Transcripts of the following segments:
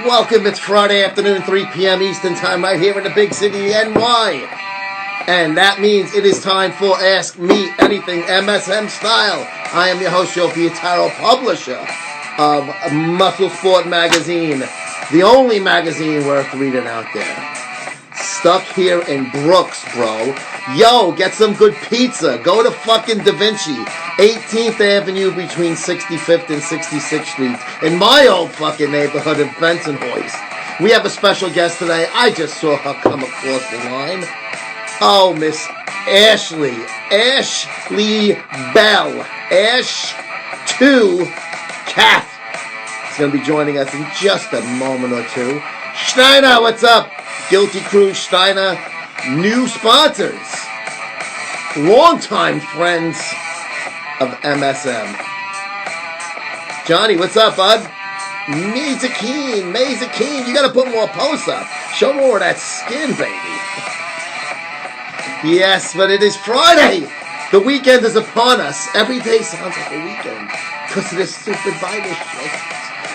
Welcome, it's Friday afternoon, 3 p.m. Eastern Time, right here in the big city, NY. And that means it is time for Ask Me Anything mSm style. I am your host, Joe Pietaro, publisher of Muscle Sport Magazine, the only magazine worth reading out there. Stuck here in Brooks, bro. Yo, get some good pizza. Go to fucking Da Vinci, 18th Avenue between 65th and 66th Street, in my old fucking neighborhood of Bensonhurst. We have a special guest today. I just saw her come across the line. Oh, Miss Ashlea Belle, Ash 2 Cat. She's going to be joining us in just a moment or two. Steiner, what's up? Guilty Crew, Steiner, new sponsors, longtime friends of mSm. Johnny, what's up, bud? Mazakeen, you gotta put more posts up. Show more of that skin, baby. Yes, but it is Friday. The weekend is upon us. Every day sounds like a weekend because of this stupid virus shit.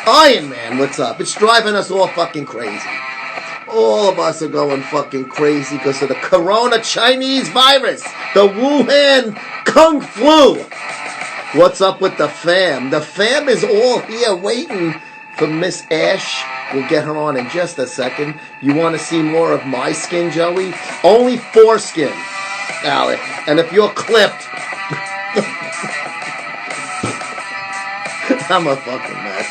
Iron Man, what's up? It's driving us all fucking crazy. All of us are going fucking crazy because of the Corona Chinese virus, the Wuhan Kung Flu. What's up with the fam? The fam is all here waiting for Miss Ash. We'll get her on in just a second. You want to see more of my skin, Joey? Only foreskin, Alec. And if you're clipped, I'm a fucking mess.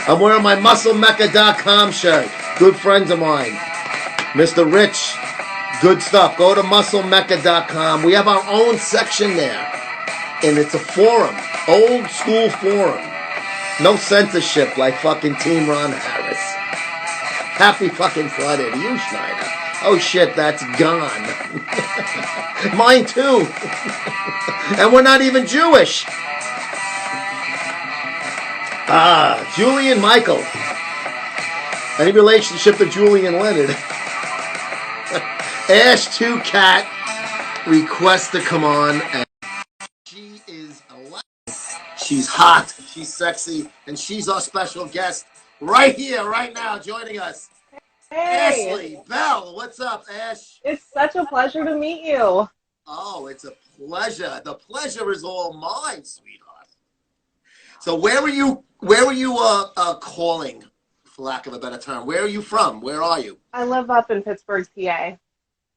I'm wearing my MuscleMecca.com shirt. Good friends of mine. Mr. Rich, good stuff. Go to MuscleMecca.com. We have our own section there. And it's a forum. Old school forum. No censorship like fucking Team Ron Harris. Happy fucking Friday to you, Schneider. Oh shit, that's gone. Mine too. And we're not even Jewish. Julian Michael. Any relationship to Julian Leonard? Ash 2 Cat requests to come on, and she is alive. She's hot, she's sexy, and she's our special guest right here, right now, joining us. Hey! Ashlea Belle, what's up, Ash? It's such a pleasure to meet you. Oh, it's a pleasure. The pleasure is all mine, sweetheart. So where were you calling? For lack of a better term. Where are you from? Where are you? I live up in Pittsburgh, PA.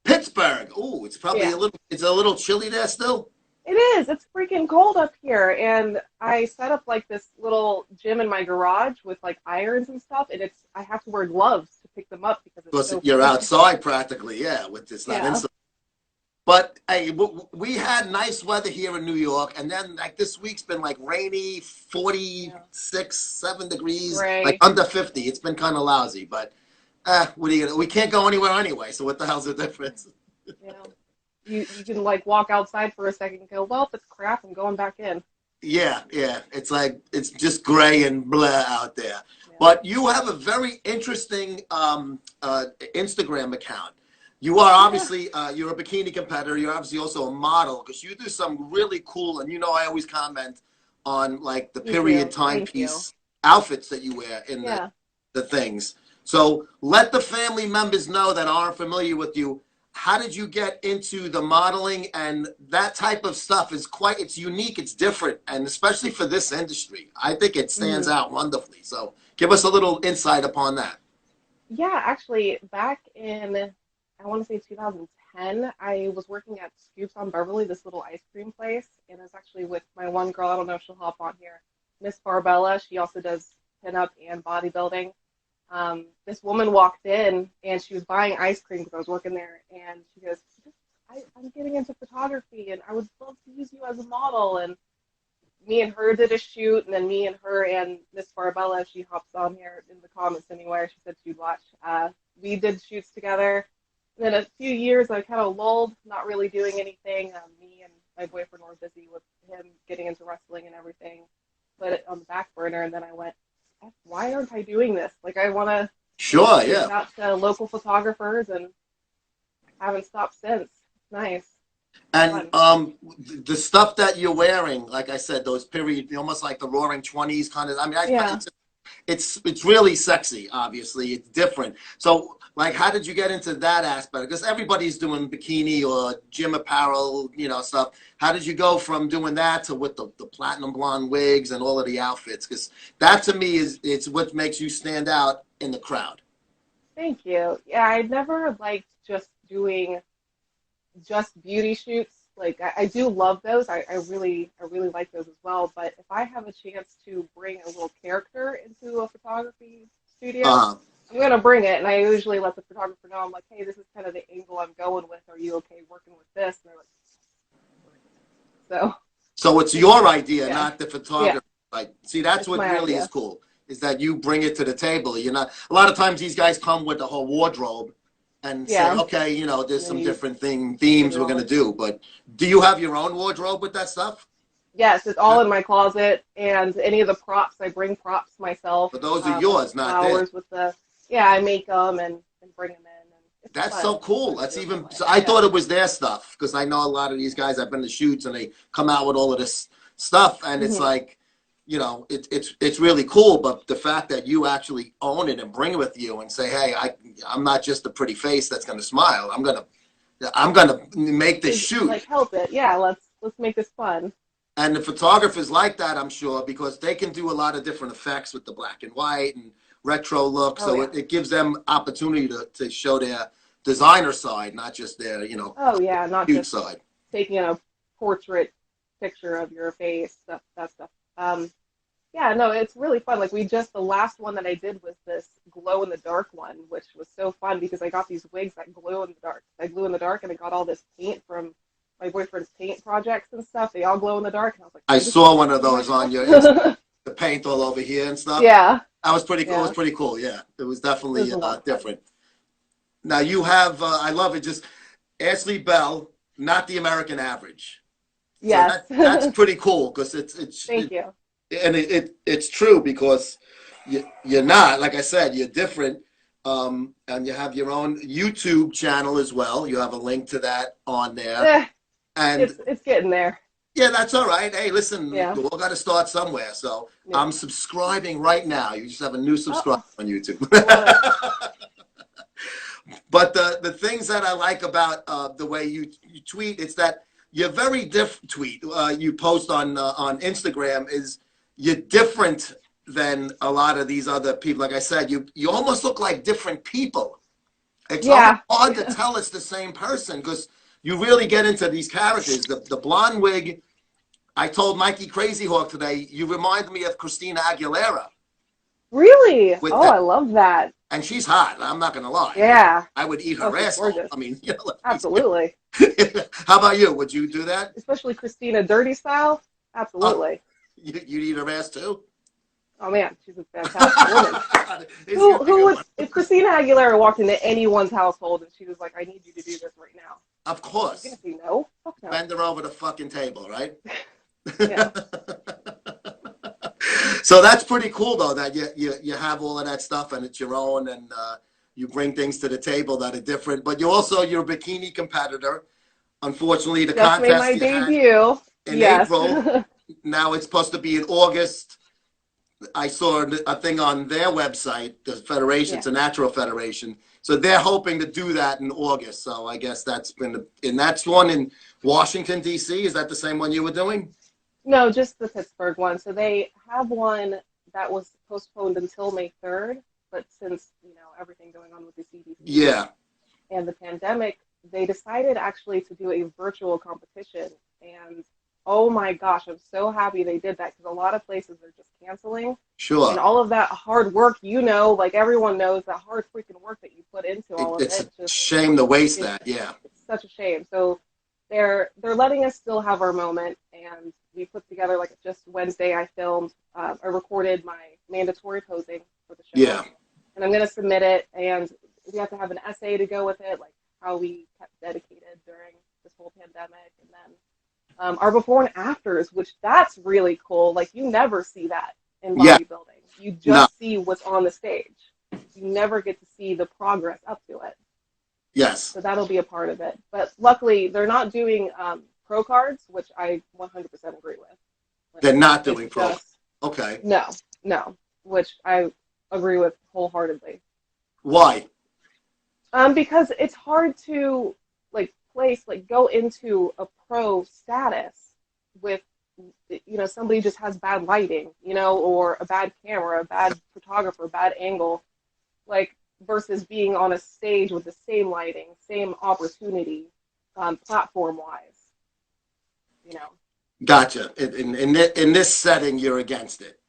Pittsburgh. Ooh, it's probably a little chilly there still. It is. It's freaking cold up here. And I set up like this little gym in my garage with like irons and stuff. And I have to wear gloves to pick them up because You're outside practically, with this not inside. But hey, we had nice weather here in New York, and then like this week's been like rainy, 46, 7 degrees, like under 50. It's been kind of lousy, but what are you gonna? We can't go anywhere anyway. So what the hell's the difference? You can like walk outside for a second and go, well, if it's crap, I'm going back in. Yeah. It's like it's just gray and blah out there. Yeah. But you have a very interesting Instagram account. You are obviously, you're a bikini competitor. You're obviously also a model because you do some really cool, and I always comment on like the period timepiece outfits that you wear in the things. So let the family members know that aren't familiar with you. How did you get into the modeling? And that type of stuff it's unique, it's different. And especially for this industry, I think it stands out wonderfully. So give us a little insight upon that. Yeah, actually back in, I want to say 2010, I was working at Scoops on Beverly, this little ice cream place, and I was actually with my one girl, I don't know if she'll hop on here, Miss Barbella. She also does pinup and bodybuilding. This woman walked in, and she was buying ice cream because I was working there, and she goes, I'm getting into photography, and I would love to use you as a model, and me and her did a shoot, and then me and her and Miss Barbella, if she hops on here in the comments anywhere, she said she'd watch. We did shoots together. And then a few years I kind of lulled, not really doing anything. Me and my boyfriend were busy with him getting into wrestling and everything. Put it on the back burner, and then I went, why aren't I doing this? Like I want to reach out to local photographers, and haven't stopped since. It's nice. And the stuff that you're wearing, like I said, those period, almost like the Roaring 20s kind of. I mean, it's really sexy. Obviously, it's different. So, like, how did you get into that aspect? Because everybody's doing bikini or gym apparel, stuff. How did you go from doing that to with the platinum blonde wigs and all of the outfits? Because that to me it's what makes you stand out in the crowd. Thank you. Yeah, I never liked just doing just beauty shoots. Like I do love those. I really like those as well. But if I have a chance to bring a little character into a photography studio, Uh, I'm gonna bring it. And I usually let the photographer know. I'm like, hey, this is kind of the angle I'm going with. Are you okay working with this? And they're like, so so it's your idea, yeah, not the yeah, photographer. Like, see, that's it's what my really is idea. cool. Is that you bring it to the table. You're not. A lot of times these guys come with the whole wardrobe and say, Yeah, okay, and there's then some you different put themes it we're gonna on. do. But do you have your own wardrobe with that stuff? Yes, it's all in my closet, and any of the props, I bring props myself, But those are like the yours, not theirs. flowers with yeah, I make them and bring them in, and it's That's fun. so It's cool. fun to That's do it that even. way. So I Yeah. thought it was their stuff because I know a lot of these guys. I've been to shoots and they come out with all of this stuff, and it's Hmm. like, it's really cool. But the fact that you actually own it and bring it with you and say, hey, I'm not just a pretty face that's going to smile. I'm gonna make this Is shoot. like help it. Yeah, let's make this fun. And the photographers like that, I'm sure, because they can do a lot of different effects with the black and white and retro look. Oh So yeah. it gives them opportunity to show their designer side, not just their, Oh yeah, not cute just side. taking a portrait picture of your face, that stuff. Yeah, no, it's really fun. Like the last one that I did was this glow in the dark one, which was so fun because I got these wigs that glow in the dark. I glue in the dark and I got all this paint from my boyfriend's paint projects and stuff. They all glow in the dark, and I was like, I oh, this is saw one of sexy those on myself. your Insta, the paint all over here and stuff. Yeah, That was pretty cool. It was yeah, pretty cool. Yeah, it was it was definitely a lot of fun. different. Now you have, I love it. Just Ashley Belle, not the American average. So Yes, that's pretty cool because it's thank you. and it's true because you're not, like I said, you're different, and you have your own YouTube channel as well. You have a link to that on there, Eh, and it's getting there. yeah, that's all right. Hey, listen, Yeah, you all got to start somewhere. So yeah. I'm subscribing right now. You just have a new subscriber Oh, on YouTube. I love it. But the things that I like about the way you tweet, it's that you're very different. You post on Instagram is you're different than a lot of these other people. Like I said, you almost look like different people. It's almost Yeah, hard to tell it's the same person because you really get into these characters. The blonde wig, I told Mikey Crazy Hawk today, you remind me of Christina Aguilera really. with Oh, that, I love that. and she's hot. I'm not gonna lie. Yeah. I would eat Oh, her she's asshole. gorgeous. I mean, Absolutely. how about you? Would you do that? Especially Christina Dirty style. Oh, Absolutely. you'd eat her ass too? Oh man, she's a fantastic woman. It's gonna be a Who good would one. if Christina Aguilera walked into anyone's household and she was like, I need you to do this right now? Of She's gonna course. say no. Fuck no. Bend her over the fucking table, right? Yeah. So that's pretty cool though that you have all of that stuff and it's your own and you bring things to the table that are different. But you're a bikini competitor. Unfortunately, the Just made contest my you had debut. in Yes. April, now it's supposed to be in August. I saw a thing on their website, the Federation, Yeah. it's a natural federation. So they're hoping to do that in August. So I guess and that's one in Washington, D.C. Is that the same one you were doing? No, just the Pittsburgh one. So they have one that was postponed until May 3rd, but since, everything going on with the CDC Yeah. and the pandemic, they decided actually to do a virtual competition. And oh my gosh, I'm so happy they did that because a lot of places are just canceling. And Sure. all of that hard work, like everyone knows that hard freaking work that you put into all of It's a it, just shame to waste it's, that. Yeah. it's such a shame. So they're letting us still have our moment, and we put together like just Wednesday. I recorded my mandatory posing for the show, Yeah. and I'm gonna submit it, and we have to have an essay to go with it, like how we kept dedicated during this whole pandemic, and then our before and afters, which that's really cool. Like you never see that in Yeah. bodybuilding. You No. just see what's on the stage. You never get to see the progress up to it. Yes. So that'll be a part of it. But luckily, they're not doing pro cards, which I 100% agree with. Like, They're not it's doing pro. just Okay. no, no. which I agree with wholeheartedly. Why? Because it's hard to go into a pro status with, somebody just has bad lighting, or a bad camera, a bad photographer, bad angle, like versus being on a stage with the same lighting, same opportunity, platform wise, you know. Gotcha. In this setting, you're against it.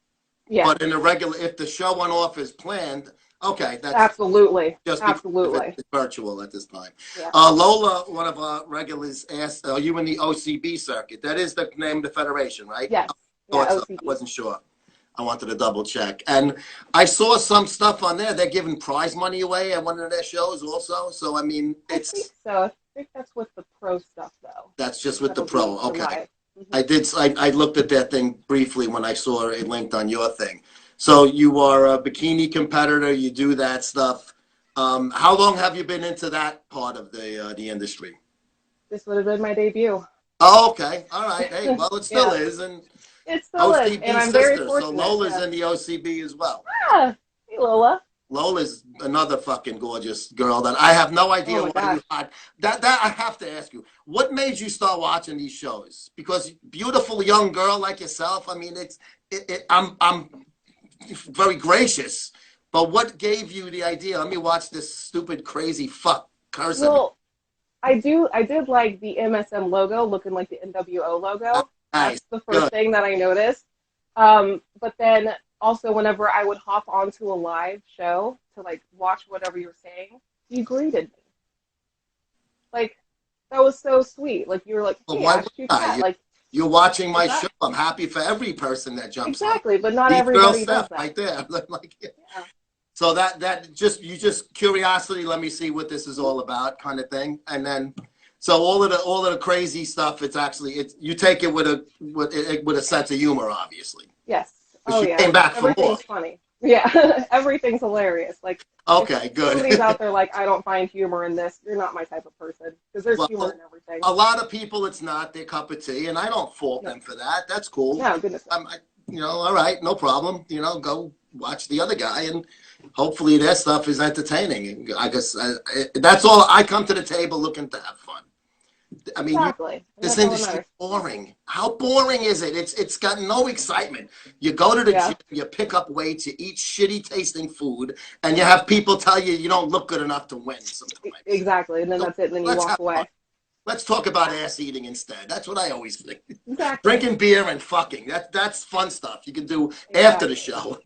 Yeah. But in a regular, if the show went off as planned, okay, that's Absolutely. just because Absolutely. it's virtual at this time. Yeah. Lola, one of our regulars, asked, "Are you in the OCB circuit?" That is the name of the federation, right? Yes. I Yeah, thought so. OCD. I wasn't sure. I wanted to double check. And I saw some stuff on there. They're giving prize money away at one of their shows also. So, I mean, I think so. I think that's with the pro stuff, though. That's just with the That'll pro. be Okay. live. Mm-hmm. I looked at that thing briefly when I saw it linked on your thing. So you are a bikini competitor. You do that stuff. How long have you been into that part of the industry? This would have been my debut. Oh, okay. All right. Hey, well, it still is. And It still is, and OCB I'm very sister. So fortunate. Lola's in the OCB as well. Yeah. Hey, Lola. Lola's another fucking gorgeous girl that I have no idea why you had. That I have to ask you, what made you start watching these shows? Because beautiful young girl like yourself, I mean, I'm very gracious, but what gave you the idea? Let me watch this stupid, crazy fuck cursing. Well, I did like the mSm logo looking like the NWO logo. Nice. That's the first thing that I noticed. But then also whenever I would hop onto a live show to watch whatever you were saying, you greeted me. Like, that was so sweet. Like, you were like, hey, Ashlea, you're watching my show. I'm happy for every person that jumps on. Exactly, but not everybody does that. Right there. Yeah. So that just curiosity, let me see what this is all about kind of thing. And then so all of the crazy stuff, you take it with a sense of humor, obviously. Yes. Oh yeah. Came back for more. Everything's funny. Yeah. Everything's hilarious. Okay, good. Somebody's out there I don't find humor in this. You're not my type of person, because there's humor in everything. A lot of people, it's not their cup of tea, and I don't fault them for that. That's cool. No, goodness. All right, no problem. Go watch the other guy, and hopefully their stuff is entertaining. I guess that's all. I come to the table looking to have fun. I mean, exactly. This industry is boring. How boring is it? It's got no excitement. You go to the gym, you pick up weights, you eat shitty tasting food, and you have people tell you you don't look good enough to win sometimes. Exactly, and then that's it, and then you walk away. Fun. Let's talk about ass eating instead. That's what I always think. Exactly. Drinking beer and fucking. That's fun stuff you can do after the show.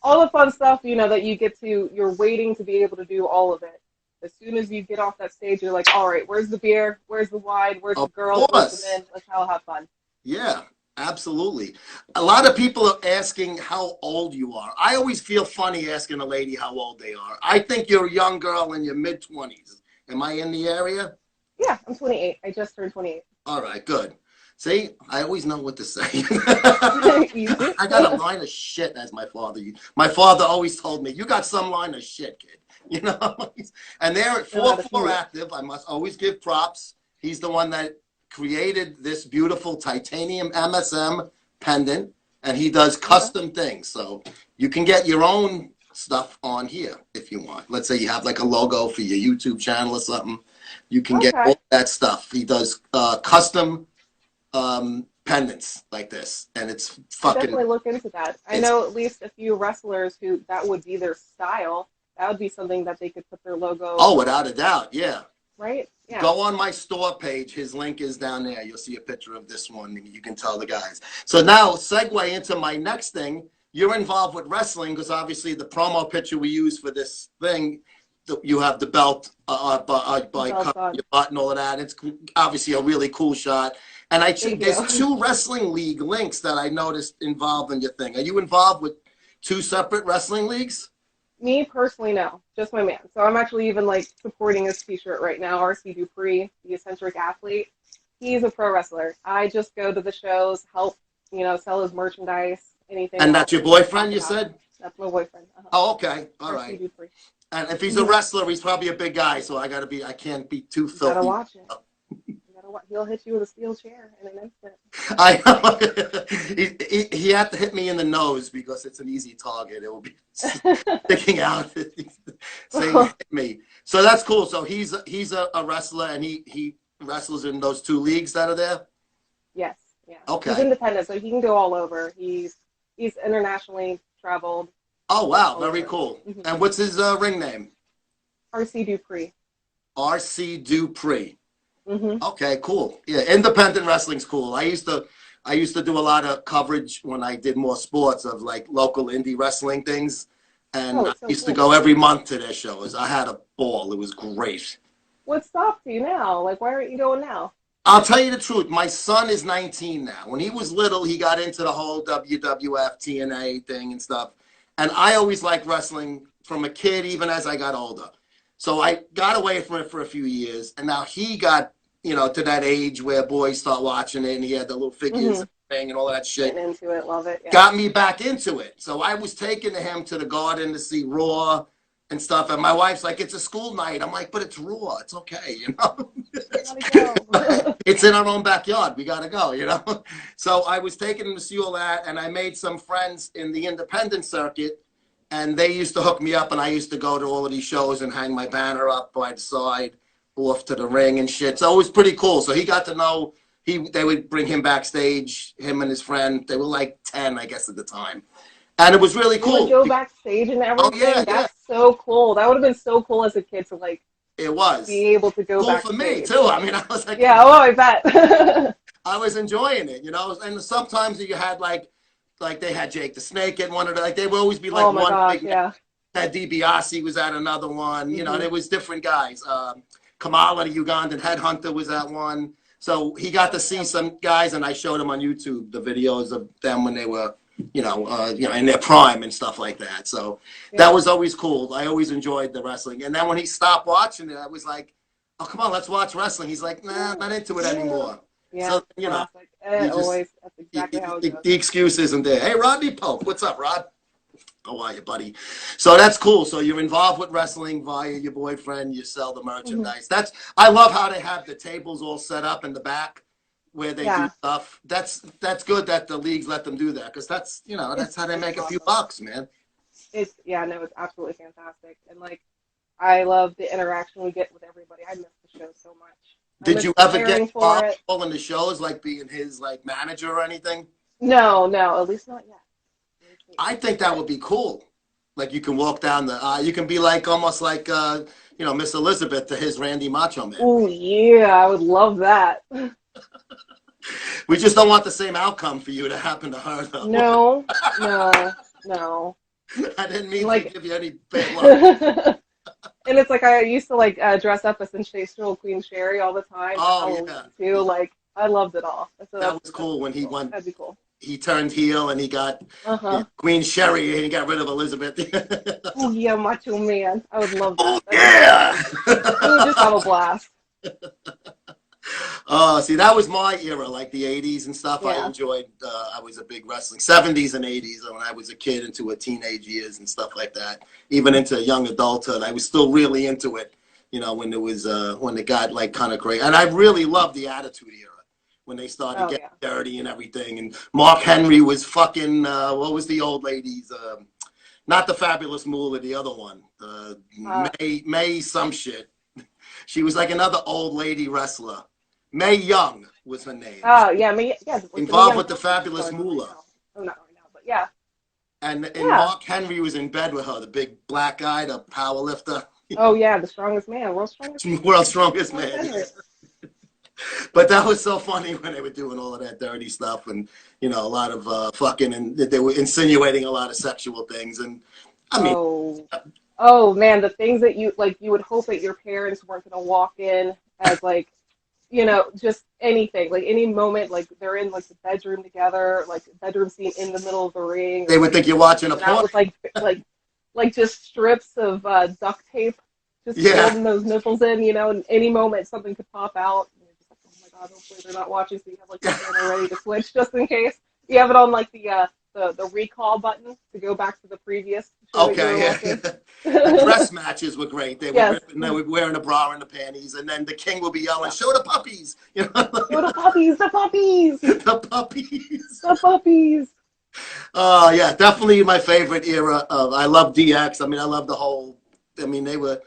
All the fun stuff, that you get to, you're waiting to be able to do all of it. As soon as you get off that stage, you're like, all right, where's the beer? Where's the wine? Where's the girls? Where's the men? Let's all have fun. Yeah, absolutely. A lot of people are asking how old you are. I always feel funny asking a lady how old they are. I think you're a young girl in your mid-20s. Am I in the area? Yeah, I'm 28. I just turned 28. All right, good. See, I always know what to say. I got a line of shit, as my father always told me. You got some line of shit, kid. And they're at 4-4 active. I must always give props. He's the one that created this beautiful titanium mSm pendant, and he does custom things. So you can get your own stuff on here if you want. Let's say you have a logo for your YouTube channel or something. You can get all that stuff. He does custom pendants like this, and it's fucking. I definitely look into that. I know at least a few wrestlers who that would be their style. That would be something that they could put their logo. Oh, without a doubt, yeah. Right? Yeah. Go on my store page. His link is down there. You'll see a picture of this one, and you can tell the guys. So now, segue into my next thing. You're involved with wrestling because obviously the promo picture we use for this thing, you have the belt by cutting your butt and all of that. It's obviously a really cool shot. And there's 2 wrestling league links that I noticed involved in your thing. Are you involved with 2 separate wrestling leagues? Me personally, no, just my man. So I'm actually even supporting his t-shirt right now. RC Dupree, the eccentric athlete. He's a pro wrestler. I just go to the shows, help, sell his merchandise, anything. And that's your boyfriend, you said? That's my boyfriend. Oh, okay. All right. Dupree. And if he's a wrestler, he's probably a big guy, so I can't be too filthy. You gotta watch it. You gotta He'll hit you with a steel chair in an instant. I know. He had to hit me in the nose because it's an easy target. It will be sticking out, saying hit me. So that's cool. So he's a wrestler, and he wrestles in those two leagues that are there. Yes, yeah. Okay. He's independent, so he can go all over. He's internationally traveled. Oh wow, very cool. Mm-hmm. And what's his ring name? RC Dupree. RC Dupree. Mm-hmm. Okay, cool. Yeah, independent wrestling's cool. I used to do a lot of coverage when I did more sports of like local indie wrestling things, and I used to go every month to their shows. I had a ball. It was great. What stopped you now? Like, why aren't you going now? I'll tell you the truth. My son is 19 now. When he was little, he got into the whole WWF, TNA thing and stuff. And I always liked wrestling from a kid, even as I got older. So I got away from it for a few years. And now he got, to that age where boys start watching it. And he had the little figures thing and all that shit. Getting into it, love it. Yeah. Got me back into it. So I was taking him to the Garden to see Raw and stuff, and my wife's like, it's a school night. I'm like, but it's Raw, it's okay, It's in our own backyard, we gotta go, So I was taking him to see all that, and I made some friends in the independent circuit, and they used to hook me up, and I used to go to all of these shows and hang my banner up by the side off to the ring and shit. So it was pretty cool. So he got to know, they would bring him backstage, him and his friend. They were like 10, I guess, at the time. And it was really cool. You would go backstage and everything. Oh, yeah, that's so cool. That would have been so cool as a kid to it was be able to go backstage. Cool for me too. I mean, I was like, yeah, I bet. I was enjoying it, And sometimes you had like they had Jake the Snake at one of the, they would always be like big. Ted DiBiase was at another one. There was different guys. Kamala, the Ugandan headhunter, was at one. So he got to see some guys, and I showed him on YouTube the videos of them when they were. In their prime and stuff like that. So that was always cool. I always enjoyed the wrestling. And then when he stopped watching it, I was like, oh, come on, let's watch wrestling. He's like, nah, I'm not into it anymore. Yeah, so, always, that's exactly how it goes. The excuse isn't there. Hey, Rodney Pope, what's up, Rod? How are you, buddy? So that's cool. So you're involved with wrestling via your boyfriend. You sell the merchandise. I love how they have the tables all set up in the back where they do stuff. That's good that the leagues let them do that, because that's how they make a few bucks, man. It's absolutely fantastic, and I love the interaction we get with everybody. I miss the show so much. Did you ever get involved in the shows, like being his manager or anything? No, at least not yet. I think that would be cool. Like you can walk down the you can be almost like Miss Elizabeth to his Randy Macho Man. Oh yeah, I would love that. We just don't want the same outcome for you to happen to her, though. No. I didn't mean to give you any bad luck. And it's I used to dress up as Sensational Queen Sherry all the time. Oh yeah. Too. I loved it all. So that was cool when he went. That'd be cool. He turned heel and he got Queen Sherry and he got rid of Elizabeth. Oh yeah, Macho Man. I would love that. Oh yeah. We would just have a blast. See, that was my era, like the 80s and stuff. I enjoyed, I was a big wrestling, 70s and 80s when I was a kid into a teenage years and stuff like that. Even into young adulthood, I was still really into it, when it was, when it got kind of crazy. And I really loved the Attitude Era when they started getting dirty and everything. And Mark Henry was fucking, what was the old lady's, not the Fabulous Moolah, the other one, May some shit. She was like another old lady wrestler. Mae Young was her name. Oh, yeah. Involved with the Fabulous Moolah. Oh, not right now, but yeah. And Mark Henry was in bed with her, the big black guy, the power lifter. Oh, yeah, the strongest man, world's strongest man. But that was so funny when they were doing all of that dirty stuff and, a lot of fucking, and they were insinuating a lot of sexual things. And I mean... Oh, man, the things that you would hope that your parents weren't going to walk in as just anything, any moment, they're in the bedroom together, bedroom scene in the middle of the ring. They would think you're watching a porn. With just strips of duct tape, just holding those nipples in, and any moment something could pop out. And you're just oh my god, hopefully they're not watching, so you have the camera ready to switch just in case. You have it on the recall button to go back to the previous so you Okay, were yeah. watching. The dress matches were great. Yes. They were wearing a bra and the panties, and then the king would be yelling, Yeah. "Show the puppies!" You know, Show the puppies, the puppies, the puppies. the puppies. Yeah, definitely my favorite era of. I love DX. I mean, I love the whole. I mean, they were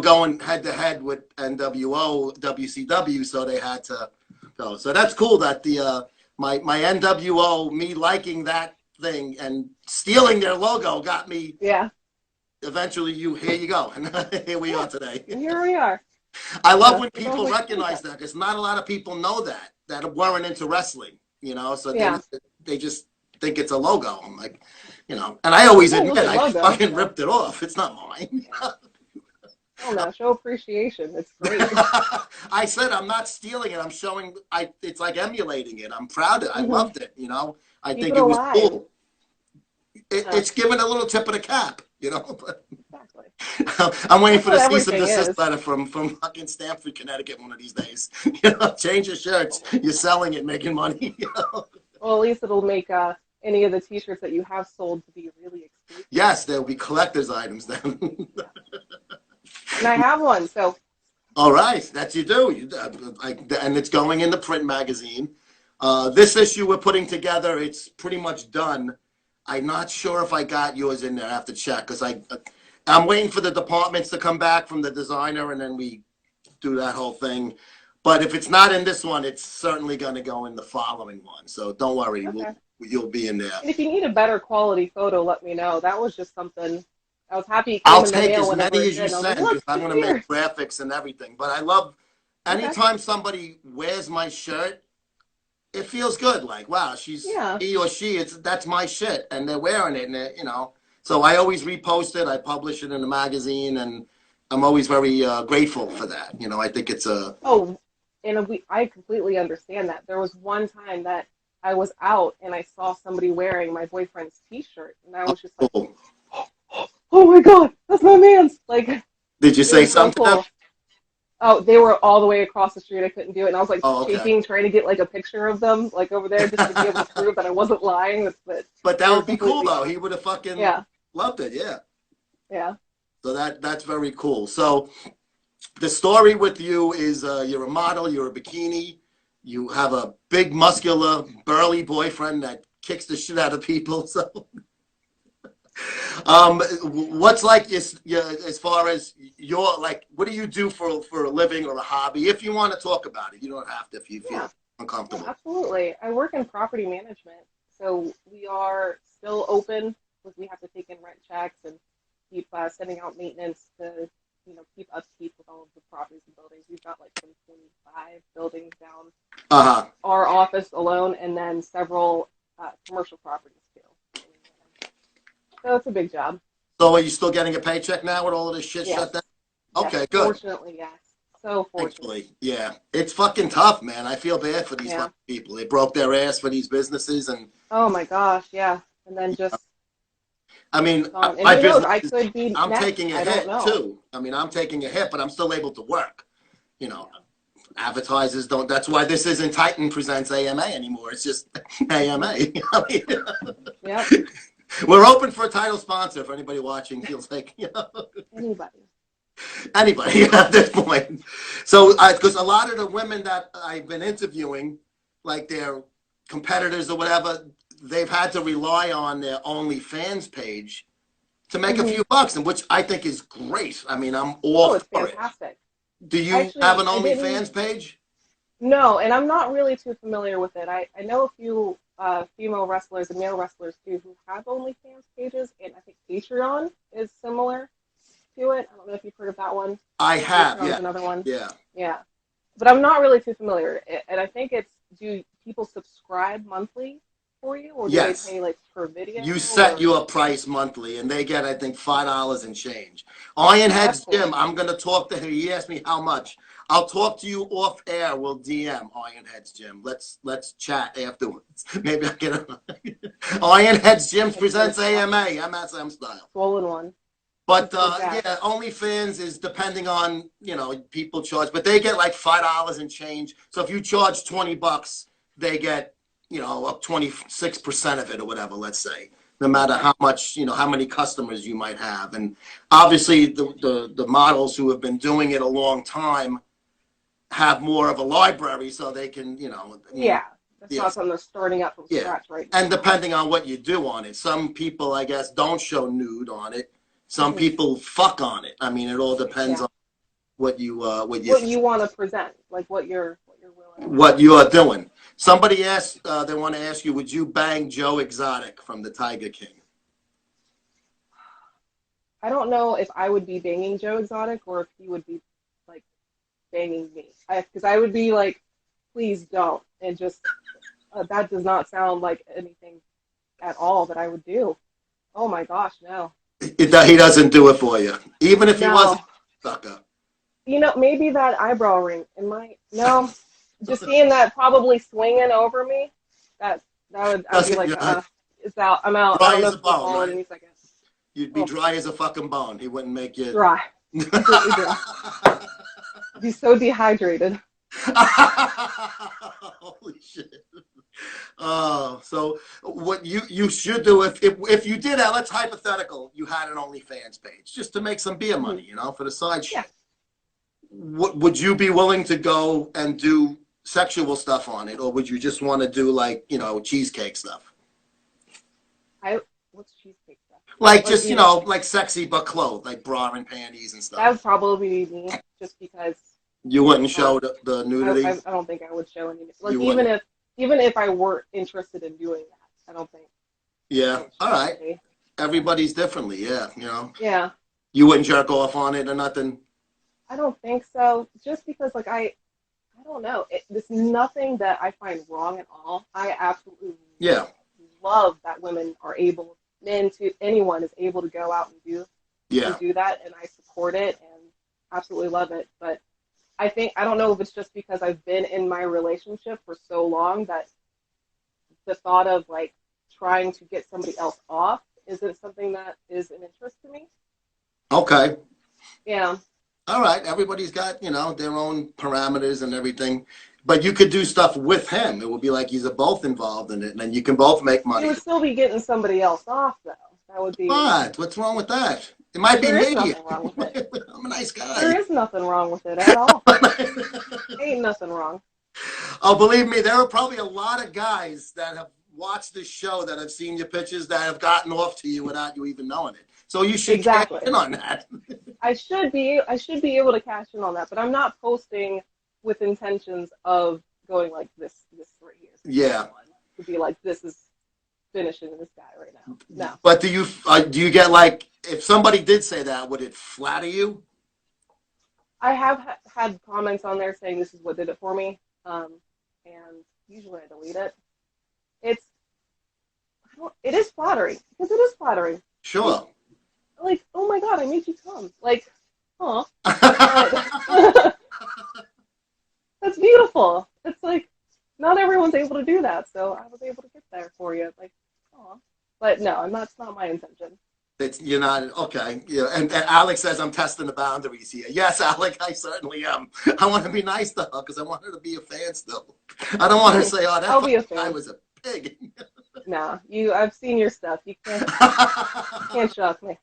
going head to head with NWO, WCW, so they had to go. So that's cool that the my NWO, me liking that thing and stealing their logo got me. Yeah. Eventually, here you go, and here we are today. And here we are. I love Yeah. when people recognize that because not a lot of people know that weren't into wrestling, you know. So Yeah. they just think it's a logo. I'm like, you know, and I always Well, it was admit a I logo, fucking so. ripped it off. It's not mine. Oh no, show appreciation. It's great. I said I'm not stealing it. I'm showing. It's like emulating it. I'm proud of it. I Mm-hmm. loved it. You know, I Keep think it it was alive. cool. It's giving a little tip of the cap, you know. Exactly. I'm waiting That's for the what cease and everything desist is. letter from fucking Stamford, Connecticut one of these days. You know, change your shirts. You're selling it, making money. You know? Well, at least it'll make any of the T-shirts that you have sold to be really exclusive. Yes, there'll be collector's items then. And I have one, so. All right, that you do. And it's going in the print magazine. This issue we're putting together, it's pretty much done. I'm not sure if I got yours in there. I have to check because I'm waiting for the departments to come back from the designer, and then we do that whole thing. But if it's not in this one, it's certainly going to go in the following one. So don't worry, Okay. you'll be in there. And if you need a better quality photo, let me know. That was just something. I was happy it came I'll in the take mail as whenever many it as did. you And I was like, send look, because I'm going to make graphics and everything. But I love anytime somebody wears my shirt, it feels good. Like, wow, he or she, that's my shit, and they're wearing it, and you know. So I always repost it. I publish it in the magazine, and I'm always very grateful for that. You know, I think it's a. Oh, and I completely understand that. There was one time that I was out and I saw somebody wearing my boyfriend's T-shirt, and I was just like, Cool. "Oh my God, that's my man's!" Like, Did you say was so something? cool. Oh, they were all the way across the street. I couldn't do it, and I was like Okay. shaking, trying to get like a picture of them, like over there, just to be able to prove that I wasn't lying. But that would be cool though. He would have fucking loved it. Yeah. Yeah. So that's very cool. So the story with you is you're a model, you're a bikini, you have a big, muscular, burly boyfriend that kicks the shit out of people. So, what's like as far as your like, what do you do for a living or a hobby? If you want to talk about it, you don't have to if you feel uncomfortable. Yeah, absolutely. I work in property management, so we are still open. We have to take in rent checks and keep sending out maintenance to keep upkeep with all of the properties and buildings. We've got like some 25 buildings down our office alone, and then several commercial properties too. So it's a big job. So are you still getting a paycheck now with all of this shit shut down? Okay, yes, good. Fortunately, yes. So fortunately. Thankfully, yeah. It's fucking tough, man. I feel bad for these fucking people. They broke their ass for these businesses and. Oh my gosh, yeah. And then just. I mean, my business, I could be I'm next. taking a hit too. I mean, I'm taking a hit, but I'm still able to work. You know, advertisers don't. That's why this isn't Titan Presents AMA anymore. It's just AMA. Yeah. We're open for a title sponsor if anybody watching feels like, anybody at this point. So, because a lot of the women that I've been interviewing, like their competitors or whatever, they've had to rely on their OnlyFans page to make a few bucks, and which I think is great. I mean, I'm all for fantastic. It. Do you have an OnlyFans page? No, and I'm not really too familiar with it. I know a few female wrestlers and male wrestlers too who have OnlyFans pages, and I think Patreon is similar to it. I don't know if you've heard of that one. I have, Patreon's another one. Yeah. Yeah. But I'm not really too familiar. And I think do people subscribe monthly for you, or do they pay like per video? You set your price monthly, and they get, I think, $5 and change. Ironhead's Gym, I'm going to talk to him. He asked me how much. I'll talk to you off air. We'll DM Ironhead's Gym. Let's chat afterwards. Maybe I'll get a Ironhead's Gym presents AMA, mSm style. Swollen one. But yeah, OnlyFans is depending on, people charge, but they get like $5 and change. So if you charge $20, they get, up 26% of it or whatever, let's say. no matter how much, how many customers you might have. And obviously the models who have been doing it a long time have more of a library, so they can, Yeah, that's yeah, not something they're starting up from yeah. scratch right now. And depending on what you do on it, some people, I guess, don't show nude on it. Some Mhm. people fuck on it. I mean, it all depends Yeah. on what you want to present, like what you're willing. what you are doing. Somebody asked, they want to ask you, would you bang Joe Exotic from the Tiger King? I don't know if I would be banging Joe Exotic or if he would be like banging me. Because I would be like, please don't, and just that does not sound like anything at all that I would do. Oh my gosh, no. He doesn't do it for you, even if he was a No. sucker. Maybe that eyebrow ring. It might. No. Just seeing that probably swinging over me, I'd be Doesn't, like, it's out. I'm out. I dry don't know as if a it'll bone, fall in right? any second. You'd be Oh, dry as a fucking bone. He wouldn't make you. dry. Completely dry. I'd be so dehydrated. Holy shit. So what you should do if you did that, let's hypothetical, you had an OnlyFans page just to make some beer money, for the side shit. Yeah. Would you be willing to go and do sexual stuff on it, or would you just want to do like cheesecake stuff? What's cheesecake stuff? Like just like sexy but clothed, like bra and panties and That stuff. would probably be me, just because You wouldn't show the nudity. I don't think I would show any. Like You even if I were interested in doing that, I don't think. Yeah. All right. Everybody's differently. Yeah. Yeah. You wouldn't jerk off on it or nothing. I don't think so. Just because, like, I don't know. There's nothing that I find wrong at all. I absolutely love that women are able, anyone is able to go out and do that, and I support it and absolutely love it. But I don't know if it's just because I've been in my relationship for so long that the thought of like trying to get somebody else off isn't something that is an interest to me. Okay. Yeah. All right. Everybody's got, their own parameters and everything. But you could do stuff with him. It would be like you're both involved in it, and then you can both make money. You would still be getting somebody else off, though. That would be. What? What's wrong with that? It might be me. There is nothing wrong with it. I'm a nice guy. There is nothing wrong with it at all. Ain't nothing wrong. Oh, believe me, there are probably a lot of guys that have watched this show that have seen your pictures that have gotten off to you without you even knowing it. So you should cash in on that. I should be able to cash in on that, but I'm not posting with intentions of going like this right here. Yeah. To be like, this is finishing this guy right now. No. But do you get like, if somebody did say that, would it flatter you? I have had comments on there saying this is what did it for me, and usually I delete it. It is flattering because it is flattering. Sure. Like, oh my God, I made you come. Like, huh? That's beautiful. It's like not everyone's able to do that, so I was able to get there for you. Like, huh? But no, that's not my intention. You're not okay. Yeah, and Alex says I'm testing the boundaries here. Yes, Alex, I certainly am. I want to be nice to her because I want her to be a fan still. I don't want her to say, "Oh, that guy was a pig." No, I've seen your stuff. You can't shock me.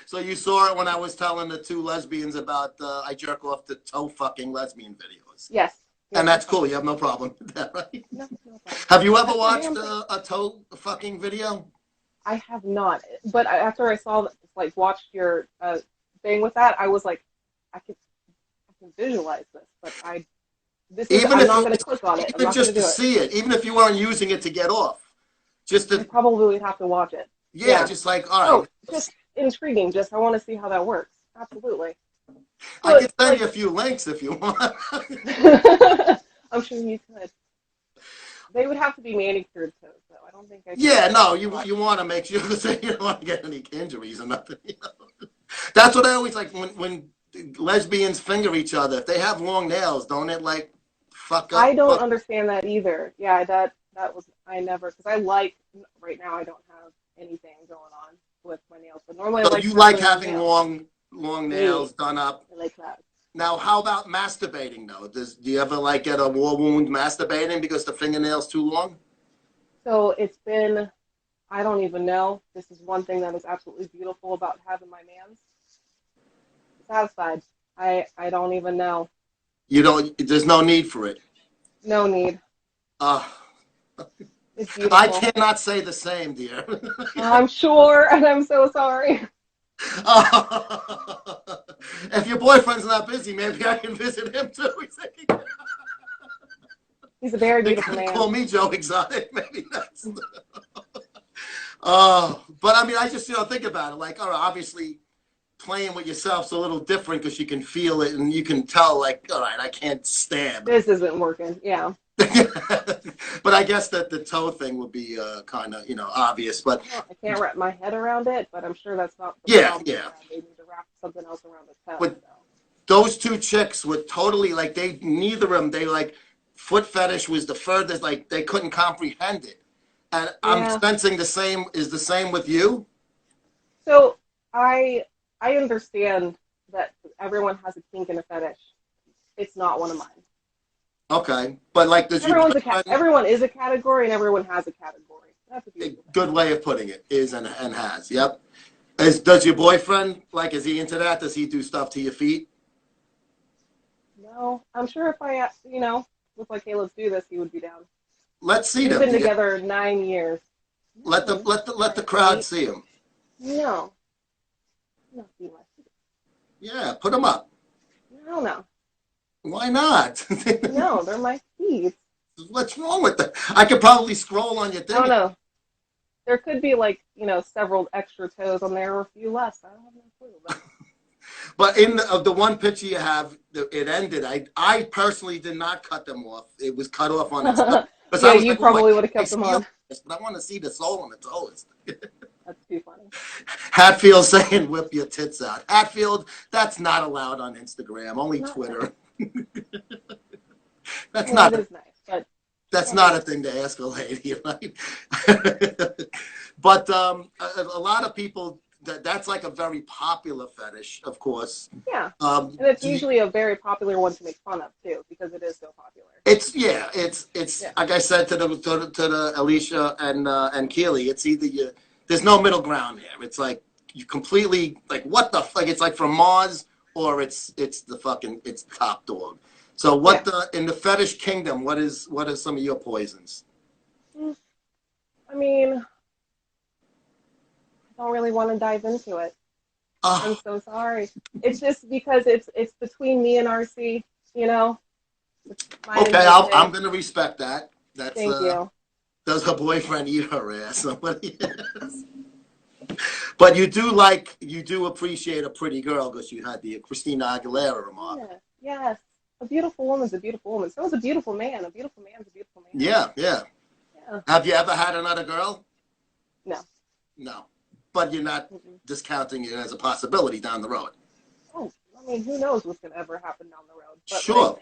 So you saw it when I was telling the two lesbians about I jerk off to toe fucking lesbian videos. Yes. And that's cool. You have no problem with that, right? No problem. Have you ever watched a toe fucking video? I have not. But after I watched your thing with that, I was like, I can visualize this, but I'm not going to click on it. Even just to see it, even if you weren't using it to get off. I probably would have to watch it. Yeah, just like, all right. Just intriguing. I want to see how that works. Absolutely. I can send you a few links if you want. I'm sure you could. They would have to be manicured toes, though. I don't think I could. Yeah, no, you want to make sure that you don't want to get any injuries or nothing. That's what I always like when lesbians finger each other. If they have long nails, don't it like fuck up? I don't understand that either. Yeah, that was because right now I don't have anything going on with my nails, but normally so you like having long nails done up. I like that. Now, how about masturbating though? Do you ever like get a war wound masturbating because the fingernail's too long? So I don't even know. This is one thing that is absolutely beautiful about having my man's satisfied. I don't even know. You don't. There's no need for it. No need. Uh, It's I beautiful. cannot say the same, dear. I'm sure, and I'm so sorry. If your boyfriend's not busy, maybe I can visit him too. He's a very They beautiful could man. call me Joe Exotic. Maybe that's. But I mean, I just think about it. Like, all right, obviously, playing with yourself's a little different because you can feel it and you can tell. Like, all right, I can't stab. This isn't working. Yeah. But I guess that the toe thing would be kind of obvious. But I can't wrap my head around it, but I'm sure that's not the yeah, problem. yeah. They need to wrap something else around the toe. But So. those two chicks were totally like neither of them. They like foot fetish was the furthest. Like they couldn't comprehend it. And I'm Yeah. sensing the same is the same with you. So I understand that everyone has a kink and a fetish. It's not one of mine. Okay, but like does your boyfriend, everyone is a category and everyone has a category. That's a beautiful thing. good way of putting it is and has. Yep. Does your boyfriend is he into that? Does he do stuff to your feet? No, I'm sure if I was like, hey, let's do this, he would be down. Let's see We've them. been together 9 years. Let the crowd see him. No. No, see my feet. Yeah, put them up. No. Why not? No, they're my feet. What's wrong with that? I could probably scroll on your thing. I don't know. There could be several extra toes on there or a few less. I don't have no clue. But in the one picture you have, it ended. I personally did not cut them off. It was cut off on its own. Yeah, you probably would have kept them on. But I want to see the soul on the toes. That's too funny. Hatfield saying, whip your tits out. Hatfield, that's not allowed on Instagram, only Twitter. That's not. That is nice, but that's not a thing to ask a lady, right? But a lot of people, that's like a very popular fetish, of course. Yeah, and it's usually a very popular one to make fun of too, because it is so popular. It's like I said to the Alicia and Keely, it's either there's no middle ground here. It's like you completely what the fuck? It's like from Mars or it's top dog. So in the fetish kingdom, what are some of your poisons? I mean, I don't really want to dive into it. I'm so sorry. It's just because it's between me and RC, Okay, I'm going to respect that. Thank you. Does her boyfriend eat her ass? Somebody else. But you do appreciate a pretty girl because you had the Christina Aguilera remark. Yeah, yes. A beautiful woman's a beautiful woman. So is a beautiful man. A beautiful man's a beautiful man. Yeah. Have you ever had another girl? No. But you're not discounting it as a possibility down the road. Oh, I mean, who knows what's going to ever happen down the road. But sure.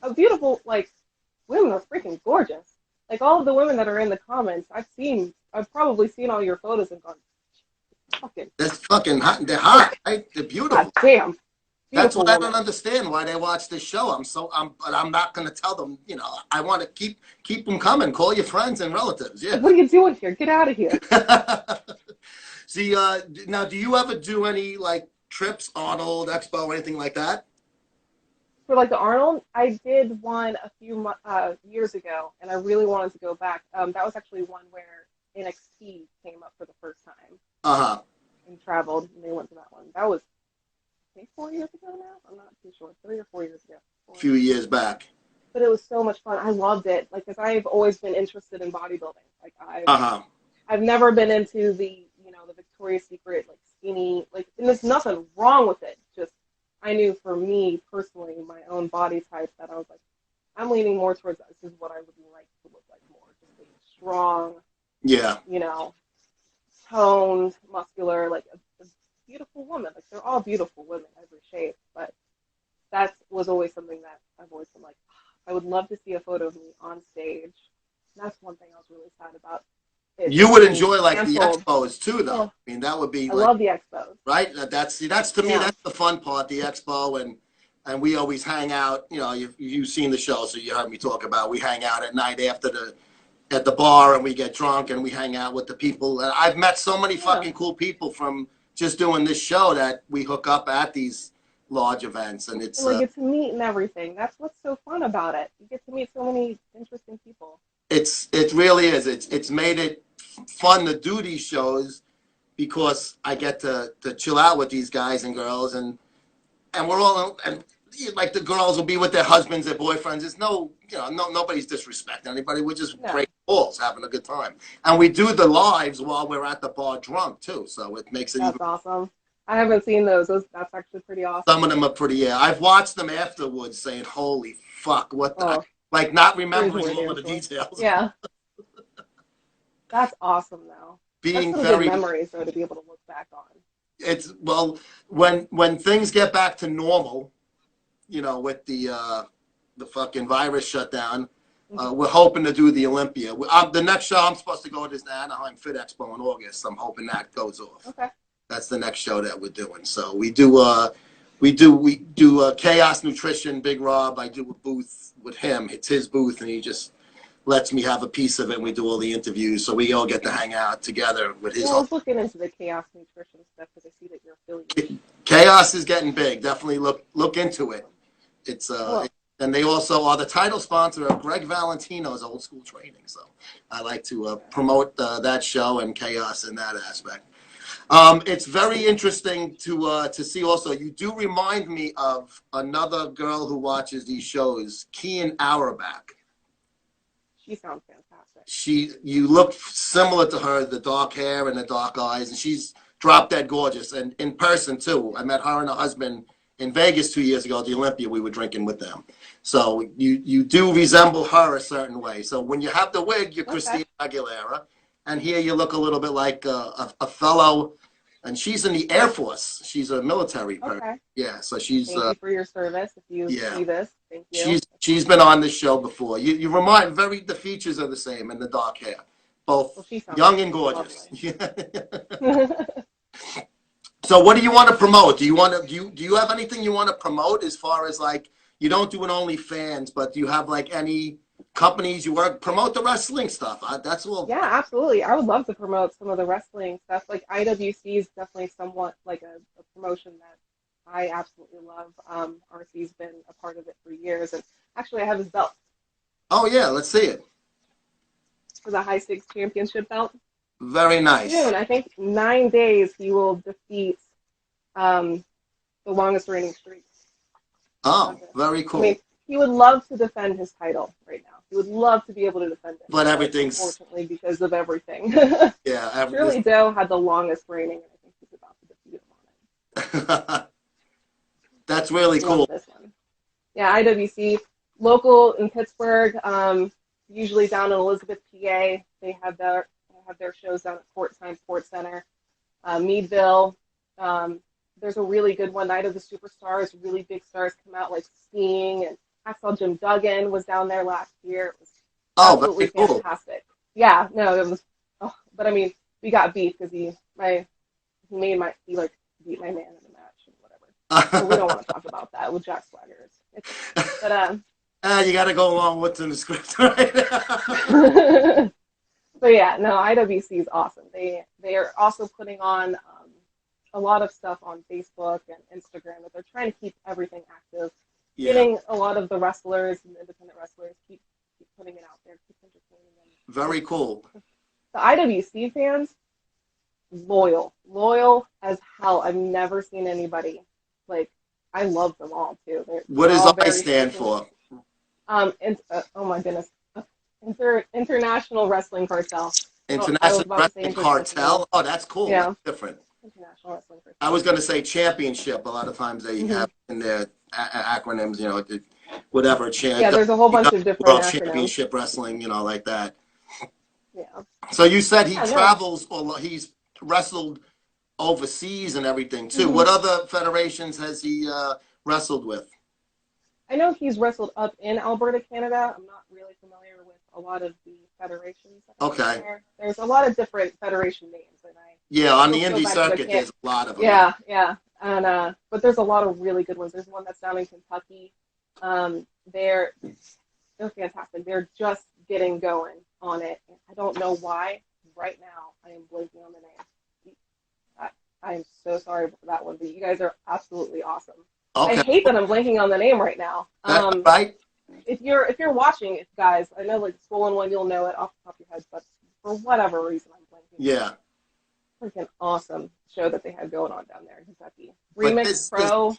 A beautiful, women are freaking gorgeous. All of the women that are in the comments, I've probably seen all your photos and gone, That's fucking hot. They're hot, right? They're beautiful. God damn. That's what I don't understand why they watch this show. But I'm not going to tell them. I want to keep them coming. Call your friends and relatives. Yeah. What are you doing here? Get out of here. See, now, do you ever do any trips, Arnold Expo, or anything like that? For the Arnold, I did one a few years ago, and I really wanted to go back. That was actually one where NXT came up for the first time. And traveled, and they went to that one. That was, I think, 4 years ago now. I'm not too sure. 3 or 4 years ago. A few years back. But it was so much fun. I loved it. Because I've always been interested in bodybuilding. I've never been into the the Victoria's Secret skinny and there's nothing wrong with it. Just I knew for me personally, my own body type, that I was I'm leaning more towards this is what I would like to look like more, just being strong. Yeah. Toned, muscular, a beautiful woman. They're all beautiful women, every shape. But that was always something that I've always been I would love to see a photo of me on stage. And that's one thing I was really sad about. You would enjoy the expos too, though. I mean, that would be. I love the expos. Right. That's to me. That's the fun part. The expo and we always hang out. You've seen the show, so you heard me talk about. We hang out at night after at the bar and we get drunk and we hang out with the people. And I've met so many Yeah. fucking cool people from just doing this show that we hook up at these large events, and it's And we get to meet and everything. That's what's so fun about it. You get to meet so many interesting people. it really is. It's made it fun to do these shows because I get to chill out with these guys and girls, and we're all, and like the girls will be with their husbands, their boyfriends. There's nobody's disrespecting anybody. We're just No. great balls, having a good time, and we do the lives while we're at the bar drunk too. So it makes it That's even. awesome. I haven't seen those. That's actually pretty awesome. Some of them are pretty. Yeah, I've watched them afterwards, saying, "Holy fuck, what the." Oh, Like not remembering cringeworthy, all of I'm the sure. details. Yeah. That's awesome, though. That's Being some very. good memories, though, to be able to look back on. It's well, when things get back to normal, with the fucking virus shut down, we're hoping to do the Olympia. The next show I'm supposed to go to is the Anaheim Fit Expo in August. I'm hoping that goes off. Okay. That's the next show that we're doing. So we do Chaos Nutrition, Big Rob. I do a booth with him. It's his booth, and he just lets me have a piece of it, and we do all the interviews. So we all get to hang out together with his. Yeah, I was looking into the Chaos Nutrition stuff because I see that you're affiliated. Chaos is getting big. Definitely look into it. It's Cool. and they also are the title sponsor of Greg Valentino's Old School Training. So I like to promote that show and Chaos in that aspect. It's very interesting to see also. You do remind me of another girl who watches these shows, Kian Auerbach. She sounds fantastic. You look similar to her, the dark hair and the dark eyes, and she's drop dead gorgeous. And in person too. I met her and her husband in Vegas 2 years ago at the Olympia. We were drinking with them. So you do resemble her a certain way. So when you have the wig, you're Christina Aguilera, and here you look a little bit like a fellow. And she's in the Air Force. She's a military person. Okay. Yeah, so she's. Thank you for your service. If you see this, thank you. She's been on this show before. You remind the features are the same and the dark hair, both young and gorgeous. So what do you want to promote? Do you have anything you want to promote as far as like you don't do an OnlyFans, but do you have like any companies you work promote the wrestling stuff? That's all. Yeah, absolutely. I would love to promote some of the wrestling stuff. Like IWC is definitely somewhat like a promotion that I absolutely love. RC's been a part of it for years, and actually I have his belt. Oh yeah, let's see it. For the high stakes championship belt. Very nice. Soon, I think 9 days he will defeat the longest reigning streak. Oh, very cool. I mean, he would love to defend his title right now. He would love to be able to defend it. But everything's... Unfortunately, because of everything. Yeah. Shirley Doe had the longest reigning, and I think he's about to defeat him on it. That's really cool. This one. Yeah, IWC. Local in Pittsburgh, usually down in Elizabeth, PA. They have their shows down at Port Center. Meadville. There's a really good one, Night of the Superstars. Really big stars come out, like Sting, and I saw Jim Duggan was down there last year. It was absolutely fantastic. Yeah, no, it was. Oh, but I mean, we got beef because he beat my man in the match and whatever. So we don't want to talk about that with Jack Swagger. But you got to go along with what's in the script, right? But yeah, no, IWC is awesome. They are also putting on a lot of stuff on Facebook and Instagram that they're trying to keep everything active. Yeah. Getting a lot of the wrestlers and independent wrestlers keep putting it out there, keep entertaining them. Very cool. The IWC fans, loyal as hell. I've never seen anybody I love them all too. What does I stand for? Oh my goodness, International Wrestling Cartel. International Wrestling Cartel. Oh, that's cool. Yeah. That's different. International Wrestling Cartel. I was going to say championship. A lot of times they have in their acronyms, whatever. Yeah, there's a whole bunch of different World acronyms. Championship Wrestling, like that. Yeah. So you said he travels, or he's wrestled overseas and everything too. What other federations has he wrestled with? I know he's wrestled up in Alberta, Canada. I'm not really familiar with a lot of the federations. Okay. There's a lot of different federation names, and on the indie circuit, there's a lot of them. Yeah, and but there's a lot of really good ones. There's one that's down in Kentucky. They're fantastic. They're just getting going. on it. And I don't know why. Right now, I am blanking on the name. I am so sorry for that one, but you guys are absolutely awesome. I Okay. hate that I'm blanking on the name right now. That's right. If you're watching it, guys, I know like Swollen One, you'll know it off the top of your heads, but for whatever reason, I'm blanking. Yeah. Freaking awesome show that they had going on down there in Kentucky. But Remix Pro,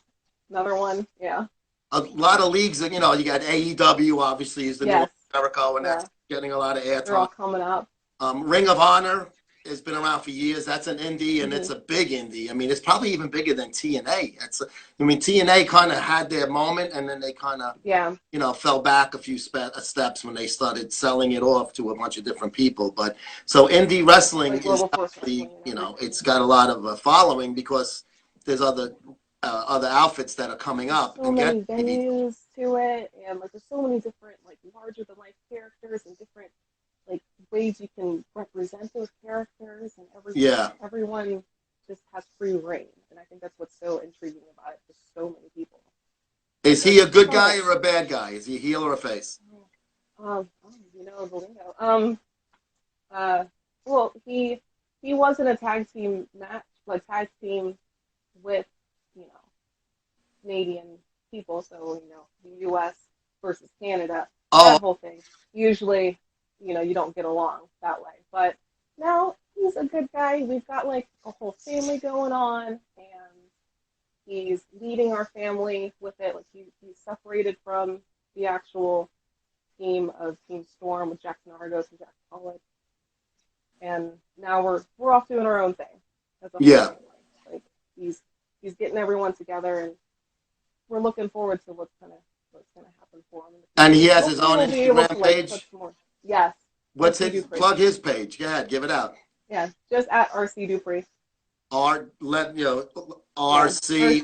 another one, yeah. A lot of leagues, you know, you got AEW, obviously, is the new Jericho, and that's getting a lot of They're all airtime. coming up. Ring of Honor has been around for years. That's an indie, and it's a big indie. I mean, it's probably even bigger than TNA. TNA kind of had their moment, and then they kind of, you know, fell back a few steps when they started selling it off to a bunch of different people. But so indie wrestling Like is actually, you know, it's got a lot of following because there's other outfits that are coming up. So many venues to it, and like there's so many different like larger than life characters and different like ways you can represent those characters, and everyone just has free reign, and I think that's what's so intriguing about it to so many people. Is he a good guy or a bad guy? Is he a heel or a face? You know the lingo. Well, he was in a tag team match, like tag team with, you know, Canadian people, so you know the U.S. versus Canada, that whole thing. Usually, you know, you don't get along that way, but now he's a good guy. We've got like a whole family going on, and he's leading our family with it. Like he's separated from the actual team of Team Storm with Jackson Argos and Jack Pollock, and now we're off doing our own thing. As a whole family. Like he's getting everyone together, and we're looking forward to what's gonna happen for him. And he has his own Instagram page. Yes. What's his? Plug his page. Go ahead, give it out. Yeah, just at RC Dupree. RC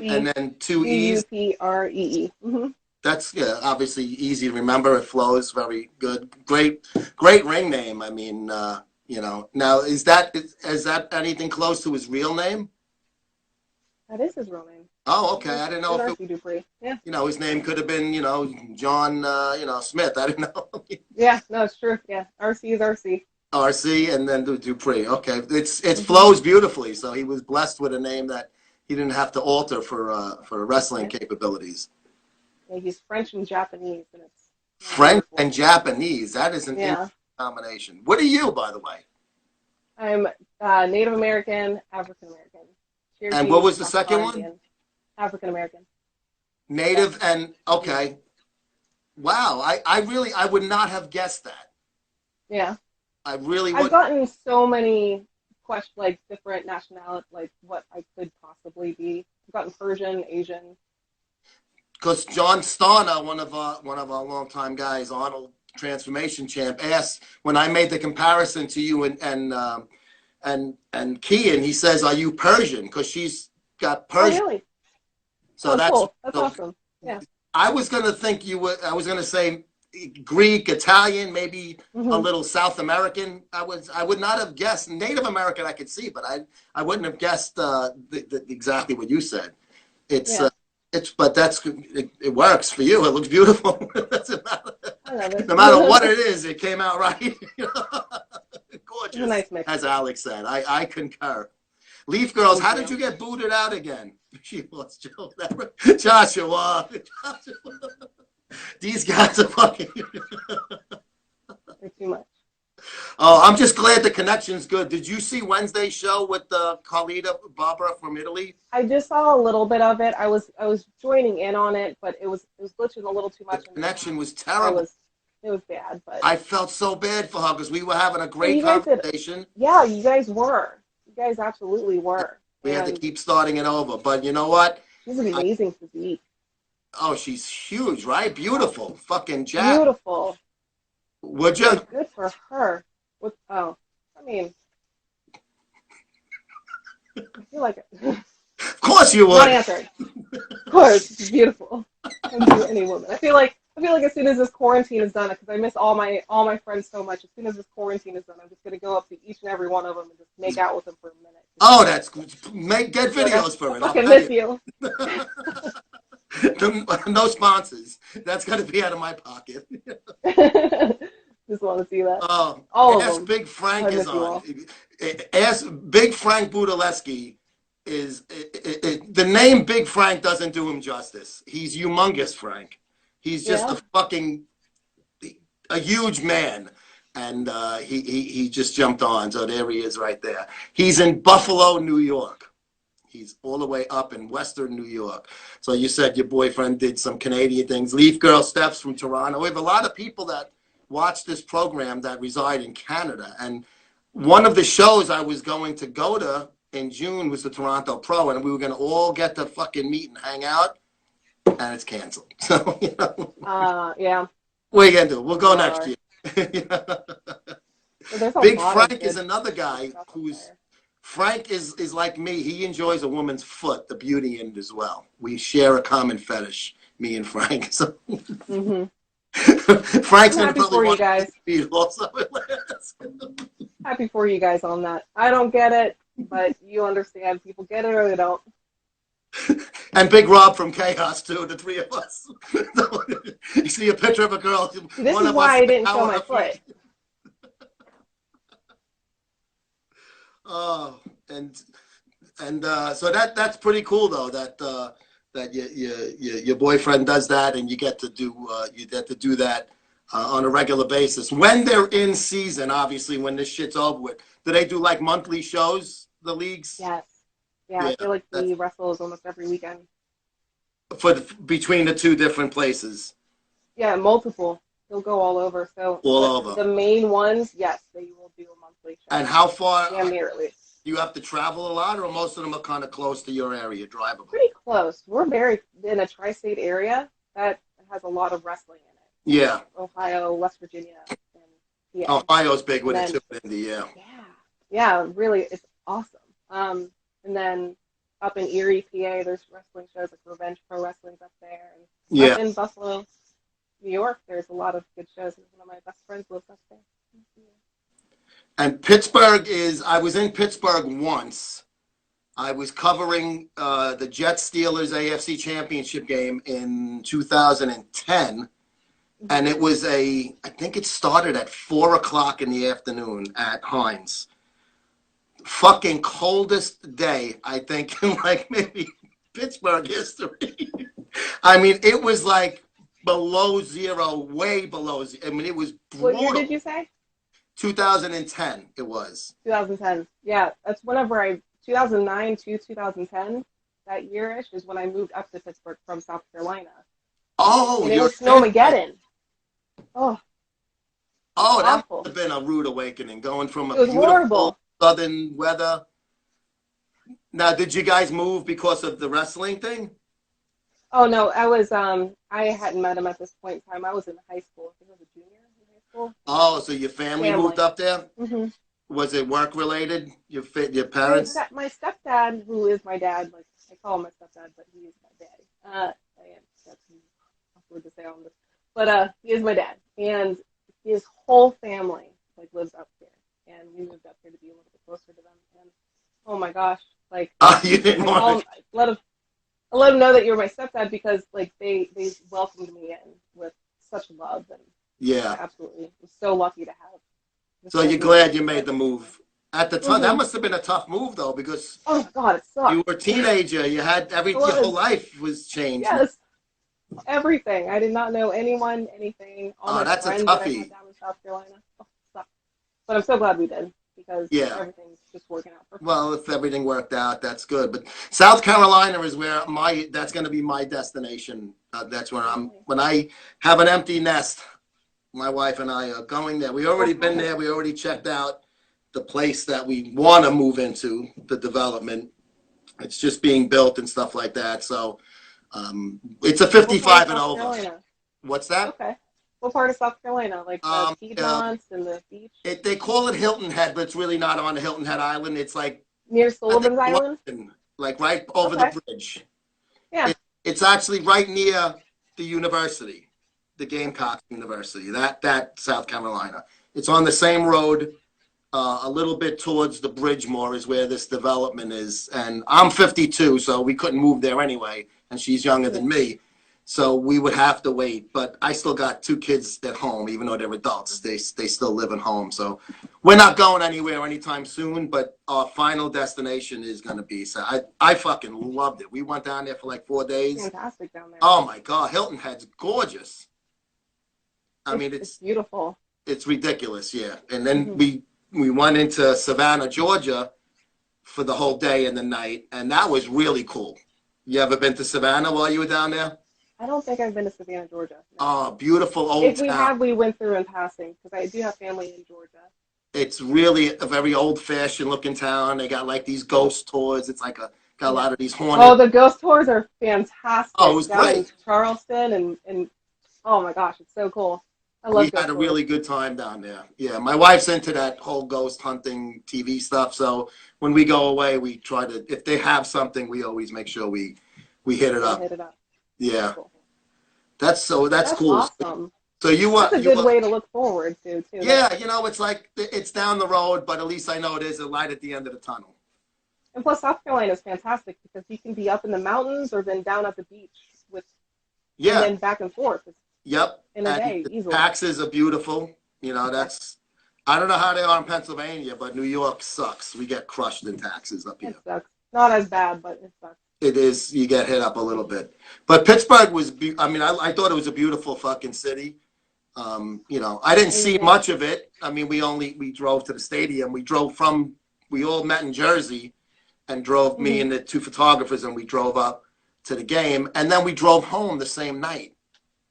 and then two E's. DUPREE. That's obviously easy to remember. It flows very good. Great ring name. I mean, you know. Now, is that anything close to his real name? That is his real name. Oh, okay. I didn't know if RC Dupree. Yeah. You know, his name could have been, you know, John, you know, Smith. I didn't know. Yeah, no, it's true. Yeah, RC is RC. RC and then Dupree. Okay, it flows beautifully. So he was blessed with a name that he didn't have to alter for wrestling capabilities. Yeah, he's French and Japanese, and it's French and Japanese. That is an interesting combination. What are you, by the way? I'm Native American, African American. And what was the second one? African American. Native and okay. Wow, I would not have guessed that. Yeah. I really would. I've gotten so many questions, like different nationality, like what I could possibly be. I've gotten Persian, Asian. Because John Starner, one of our longtime guys, Arnold Transformation Champ, asked when I made the comparison to you and Kian, he says, "Are you Persian?" Because she's got Persian. Oh, really? So that's cool. That's awesome. Yeah. I was gonna think you would. I was gonna say Greek, Italian, maybe a little South American. I would not have guessed Native American. I could see, but I wouldn't have guessed exactly what you said. But it works for you. It looks beautiful. Doesn't matter. No matter what it is, it came out right. Gorgeous, nice mix. As Alex said. I concur. Leaf Girls, how did you get booted out again? She lost Joshua. These guys are fucking. They're too much. Oh, I'm just glad the connection's good. Did you see Wednesday's show with Carlita Barbara from Italy? I just saw a little bit of it. I was joining in on it, but it was glitching a little too much. The connection was terrible. It was bad, but I felt so bad for her because we were having a great conversation. Yeah, you guys were. You guys absolutely were. We had to keep starting it over, but you know what? She's an amazing physique. Oh, she's huge, right? Beautiful, fucking jack. Beautiful. Would you? Good for her. I mean, I feel like it. Of course you would. Not answered. Of course, she's beautiful. I can do any woman. I feel like as soon as this quarantine is done, because I miss all my friends so much. As soon as this quarantine is done, I'm just gonna go up to each and every one of them and just make out with them for a minute. Oh, that's good. Get videos for it. I fucking miss you. No sponsors. That's gonna be out of my pocket. Just want to see that. Uh, All of Ask them. Big Frank I is miss you on. all. Ask Big Frank Budaleski is the name Big Frank doesn't do him justice. He's humongous, Frank. He's just Yeah. a huge man, and he just jumped on. So there he is, right there. He's in Buffalo, New York. He's all the way up in Western New York. So you said your boyfriend did some Canadian things. Leaf Girl Steps from Toronto. We have a lot of people that watch this program that reside in Canada. And one of the shows I was going to go to in June was the Toronto Pro, and we were going to all get to fucking meet and hang out, and it's canceled. So, Yeah. what are you going to do? We'll go next Sorry. year. But there's a Big lot Frank of is good another guy stuff up who's there. Frank is like me. He enjoys a woman's foot, the beauty end as well. We share a common fetish, me and Frank. So Mm-hmm. Frank's I'm gonna happy probably for you want guys. to be also. Happy for you guys on that. I don't get it, but you understand. People get it or they don't. And Big Rob from Chaos too. The three of us. You see a picture of a girl. This One is of why us I didn't show power my her foot. feet. Oh, and so that's pretty cool though. That your boyfriend does that, and you get to do that on a regular basis when they're in season. Obviously, when this shit's over with, do they do like monthly shows? The leagues? Yes. Yeah, I Yeah, feel like that's we wrestle almost every weekend. between the two different places, Yeah, multiple. They'll go all over. So, all but over. the main ones, yes, they will do a monthly show. And how far Damn near at least. do you have to travel a lot, or most of them are kind of close to your area, drivable? Pretty close. We're very in a tri-state area that has a lot of wrestling in it. Yeah, Ohio, West Virginia, and PA. Ohio's big with And it then, too, Indy. Yeah. yeah, really, it's awesome. And then up in Erie, PA, there's wrestling shows like Revenge Pro Wrestling's up there, and Yeah. up in Buffalo, New York, there's a lot of good shows. One of my best friends lives up there. And Pittsburgh I was in Pittsburgh once. I was covering the Jets Steelers AFC Championship game in 2010. And it was I think it started at 4 o'clock in the afternoon at Heinz. Fucking coldest day, I think, in like maybe Pittsburgh history. I mean, it was like below zero, way below zero. I mean, it was brutal. What year did you say? 2010, it was. 2010. Yeah, that's 2009 to 2010, that year-ish is when I moved up to Pittsburgh from South Carolina. Oh, and it was Snowmageddon. Oh, that awful. would have been a rude awakening, going from a It was beautiful horrible. southern weather. Now, did you guys move because of the wrestling thing? Oh, no, I hadn't met him at this point in time. I was in high school. I think I was a junior in high school. Oh, so your family moved up there? Mm-hmm. Was it work related? Your parents? My stepdad, who is my dad, like I call him my stepdad, but he is my daddy. That's awkward to say on this, but he is my dad, and his whole family like lives up here, and we moved up here to be a little bit closer to them. And oh my gosh, like You didn't want to. I let him know that you're my stepdad because like they welcomed me in with such love, and Yeah. absolutely, I'm so lucky to have. So you're glad you made the move. At the time, Mm-hmm. that must have been a tough move, though, because oh God, it sucked. you were a teenager. You had your whole life was changed. Yes, everything. I did not know anyone, anything. All my that's a friends that I toughie. had down in South Carolina. Oh, it sucked. But I'm so glad we did because Yeah. everything's just working out perfect. Well, if everything worked out, that's good. But South Carolina is where that's going to be my destination. That's where when I have an empty nest, my wife and I are going there. We already been there. We already checked out the place that we want to move into, the development. It's just being built and stuff like that. So it's a 55 and over. Carolina? What's that? Okay. What part of South Carolina? Like the Piedmont and the beach? They call it Hilton Head, but it's really not on the Hilton Head Island. It's like near Sullivan's Island? Like right over the bridge. Yeah. It's actually right near the university. The Gamecock University, that South Carolina. It's on the same road, a little bit towards the Bridgemore is where this development is. And I'm 52, so we couldn't move there anyway. And she's younger than me. So we would have to wait. But I still got 2 kids at home, even though they're adults. They still live at home. So we're not going anywhere anytime soon. But our final destination is going to be. So I fucking loved it. We went down there for like 4 days. Fantastic down there. Oh my God, Hilton Head's gorgeous. I mean, it's beautiful. It's ridiculous, yeah. And then we went into Savannah, Georgia, for the whole day and the night, and that was really cool. You ever been to Savannah while you were down there? I don't think I've been to Savannah, Georgia. No. Oh, beautiful old town. If we have, we went through in passing, because I do have family in Georgia. It's really a very old-fashioned looking town. They got like these ghost tours. It's like got a lot of these haunted. Oh, the ghost tours are fantastic. Oh, it was great. In Charleston and oh my gosh, it's so cool. I love. We had a really good time down there. Yeah, my wife's into that whole ghost hunting TV stuff. So when we go away, we try to. If they have something, we always make sure we hit it up. Hit it up. Yeah, cool. That's cool. Awesome. So you That's a good way to look forward to too. Yeah, it's like it's down the road, but at least I know there's a light at the end of the tunnel. And plus, South Carolina is fantastic because you can be up in the mountains or then down at the beach and then back and forth. Yep. In a day, easily. Taxes are beautiful. I don't know how they are in Pennsylvania, but New York sucks. We get crushed in taxes up here. It sucks. Not as bad, but it sucks. It is. You get hit up a little bit. But Pittsburgh was, I thought it was a beautiful fucking city. I didn't see much of it. I mean, we drove to the stadium. We all met in Jersey and drove, me and the 2 photographers, and we drove up to the game. And then we drove home the same night.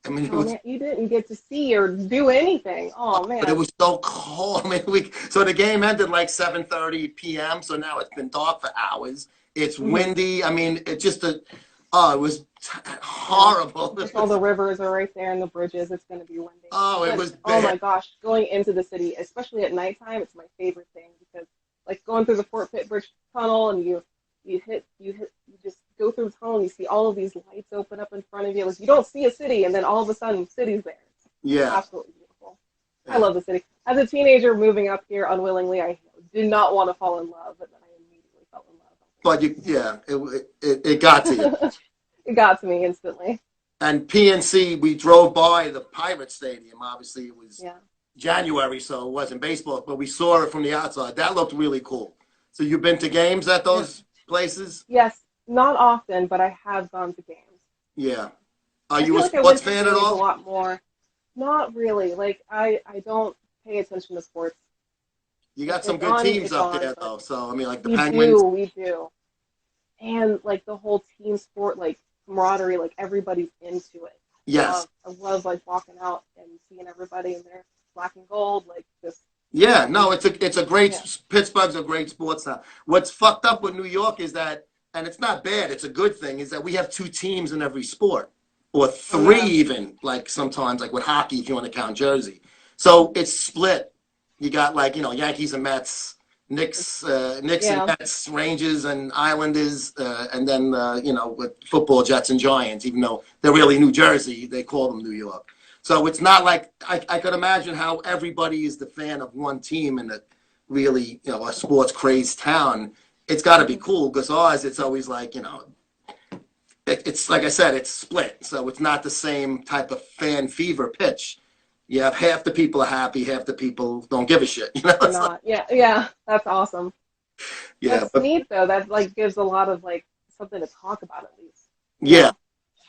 I mean, man, you didn't get to see or do anything. Oh, man. But it was so cold. I mean, so the game ended like 7:30 p.m. So now it's been dark for hours. It's windy. I mean, it was horrible. Just all the rivers are right there and the bridges. It's going to be windy. Oh, it was bad. Oh my gosh, going into the city, especially at nighttime, it's my favorite thing because like going through the Fort Pitt Bridge tunnel and you just go through the tunnel and you see all of these lights open up in front of you. Like you don't see a city and then all of a sudden the city's there. Yeah. Absolutely beautiful. Yeah. I love the city. As a teenager moving up here unwillingly, I did not want to fall in love, but then I immediately fell in love. But it got to you. It got to me instantly. And PNC, we drove by the Pirate Stadium. Obviously, it was January, so it wasn't baseball, but we saw it from the outside. That looked really cool. So you've been to games at those places? Yes, not often, but I have gone to games. Yeah. Are you a sports fan at all? A lot more. Not really. Like I don't pay attention to sports. You got some good teams up there, though. So I mean, like the Penguins. We do. And like the whole team sport, like camaraderie, like everybody's into it. Yes. I love like walking out and seeing everybody in their black and gold, like just. Yeah, no, it's a great. Pittsburgh's a great sports town. What's fucked up with New York is that, and it's not bad. It's a good thing. Is that we have 2 teams in every sport, or 3 even. Like sometimes, like with hockey, if you want to count Jersey. So it's split. You got like Yankees and Mets, Knicks and Mets, Rangers and Islanders, and then with football, Jets and Giants. Even though they're really New Jersey, they call them New York. So it's not like I could imagine how everybody is the fan of one team in a really a sports crazed town. It's got to be cool because ours, it's always like it's like I said, it's split. So it's not the same type of fan fever pitch. You have half the people are happy, half the people don't give a shit. Not. Yeah, that's awesome. Yeah, that's neat though. That like gives a lot of like something to talk about at least.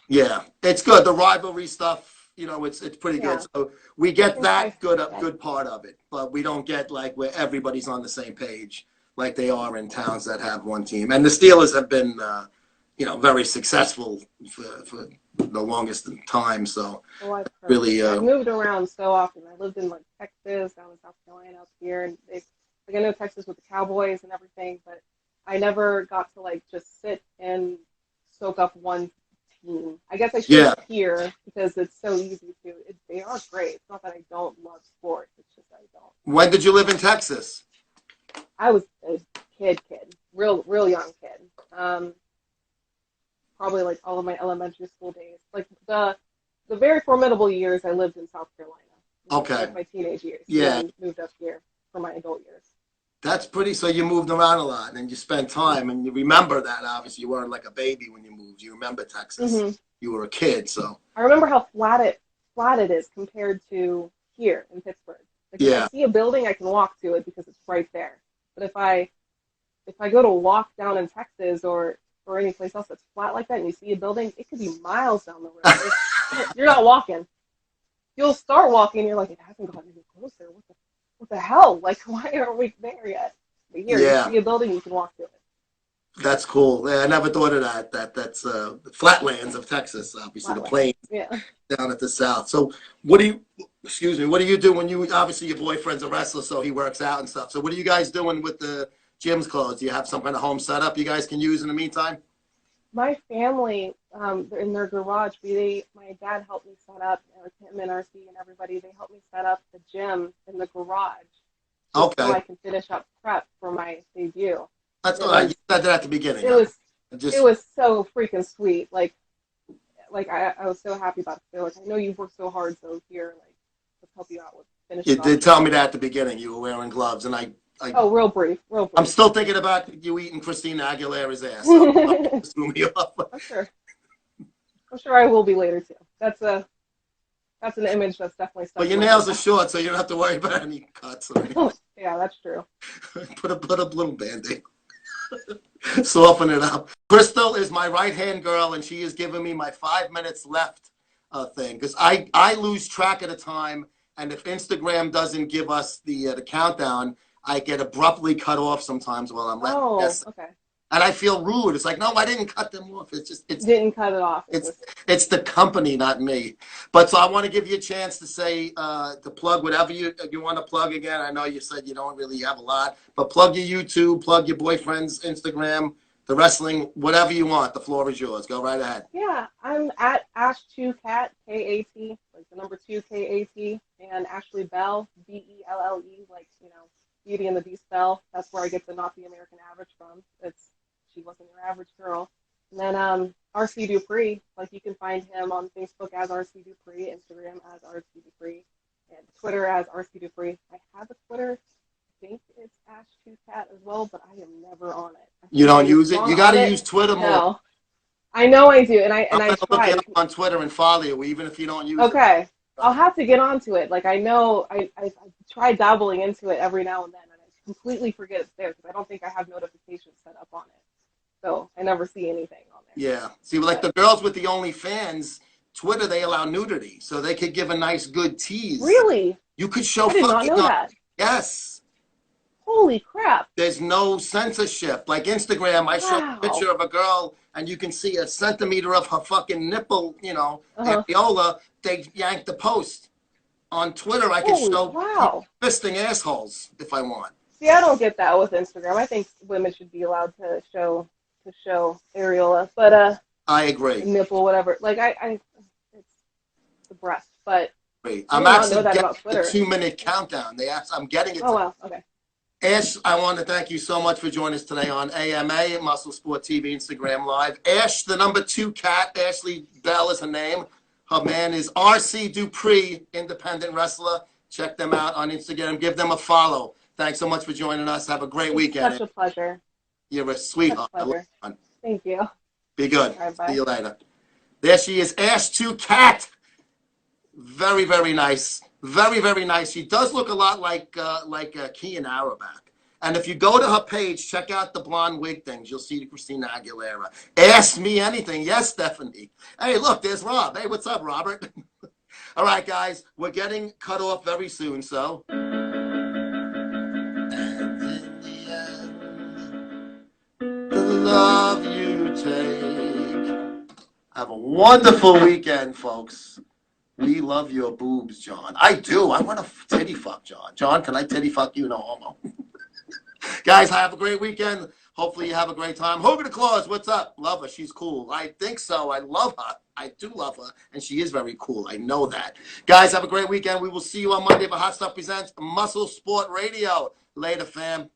Yeah, it's good. The rivalry stuff, it's pretty good. So we get that good part of it, but we don't get like where everybody's on the same page like they are in towns that have one team. And the Steelers have been, very successful for the longest time. So really, I moved around so often. I lived in like Texas, down in South Carolina, up here, and I know Texas with the Cowboys and everything, but I never got to like just sit and soak up one team. I guess I should here because it's so easy to. They are great. It's not that I don't love sports. It's just I don't. When did you live in Texas? I was a kid, real young kid. Probably like all of my elementary school days. Like the very formidable years I lived in South Carolina. Okay. Like my teenage years. Yeah. And moved up here for my adult years. That's pretty. So you moved around a lot and you spent time and you remember that. Obviously, you weren't like a baby when you moved. You remember Texas. you were a kid. So I remember how flat it is compared to here in Pittsburgh. Like if I yeah, see a building, I can walk to it because it's right there. But if I go to walk down in Texas or any place else that's flat like that, and you see a building, it could be miles down the road. You're not walking. You'll start walking, and you're like, it hasn't gotten any closer. What the hell? Like, why aren't we there yet? But here, you yeah. see a building, you can walk to it. That's cool. Yeah, I never thought of that. That's the flatlands of Texas, obviously the Flat land. plains Yeah. down at the south. So what do you, excuse me, what do you do when you, obviously your boyfriend's a wrestler, so he works out and stuff. So what are you guys doing with the gym's clothes? Do you have some kind of home setup you guys can use in the meantime? My family, in their garage, my dad helped me set up, him and RC and everybody, they helped me set up the gym in the garage just so Okay. I can finish up prep for my debut. That's It all right. was You said that at the beginning. it was Just, it was so freaking sweet. I was so happy about it. They're like, I know you've worked so hard, so here, like, let's help you out with you finishing off. did tell me that at the beginning. You were wearing gloves, and Oh, real brief, real I'm brief. still thinking about you eating Christina Aguilera's ass. So just threw me off. I'm sure. I'm sure I will be later too. That's an image that's definitely stuck. But your in my nails head. are short, so you don't have to worry about any cuts or anything. Yeah, that's true. Put a little band-aid. Soften it up. Crystal is my right-hand girl, and she is giving me my 5 minutes left thing. Because I lose track of the time, and if Instagram doesn't give us the countdown, I get abruptly cut off sometimes while I'm letting guess. Okay. And I feel rude. It's like, no, I didn't cut them off. It's Didn't cut it off. it's the company, not me. But so I want to give you a chance to say to plug whatever you want to plug again. I know you said you don't really have a lot, but plug your YouTube, plug your boyfriend's Instagram, the wrestling, whatever you want. The floor is yours. Go right ahead. Yeah, I'm at Ash2Kat, K-A-T, like the number 2 K-A-T, and Ashlea Belle, B-E-L-L-E, like, Beauty and the Beast Belle. That's where I get the not the American average from. She wasn't your average girl. And then RC Dupree, like you can find him on Facebook as RC Dupree, Instagram as RC Dupree, and Twitter as RC Dupree. I have a Twitter. I think it's Ash2Kat as well, but I am never on it. You don't use it? You got to use Twitter more. No. I know I do, and I I'm gonna tried. look it up on Twitter and follow you, even if you don't use it. Okay. I'll have to get onto it. Like, I know I try dabbling into it every now and then, and I completely forget it's there because I don't think I have notifications set up on it. So I never see anything on there. Yeah. See, like the girls with the OnlyFans, Twitter, they allow nudity, so they could give a nice, good tease. Really? You could show I did not fucking know that. Yes. Holy crap. There's no censorship. Like Instagram, I show a picture of a girl, and you can see a centimeter of her fucking nipple, areola. They yank the post. On Twitter, I can show fisting assholes if I want. See, I don't get that with Instagram. I think women should be allowed to show areola, but I agree. Nipple, whatever. Like it's the breast, but I'm actually getting the 2-minute countdown. I'm getting it. Oh wow, okay. Ash, I want to thank you so much for joining us today on AMA, Muscle Sport TV, Instagram Live. Ash, the number 2 cat, Ashlea Belle is her name. Her man is RC Dupree, independent wrestler. Check them out on Instagram. Give them a follow. Thanks so much for joining us. Have a great weekend. Such a pleasure. You're a sweetheart. Thank you. Be good. Right, bye. See you later. There she is, Ash2Kat. Very, very nice. Very, very nice. She does look a lot like Kian Arabak. And if you go to her page, check out the blonde wig things. You'll see Christina Aguilera. Ask me anything. Yes, Stephanie. Hey, look, there's Rob. Hey, what's up, Robert? All right, guys, we're getting cut off very soon, so. And in the end, the love you take. Have a wonderful weekend, folks. We love your boobs, John. I do. I want to titty fuck John. John, can I titty fuck you? No homo. Guys, have a great weekend. Hopefully you have a great time. Hogan the Claus, what's up? Love her. She's cool. I think so. I love her. I do love her. And she is very cool. I know that. Guys, have a great weekend. We will see you on Monday for Hot Stuff Presents Muscle Sport Radio. Later, fam.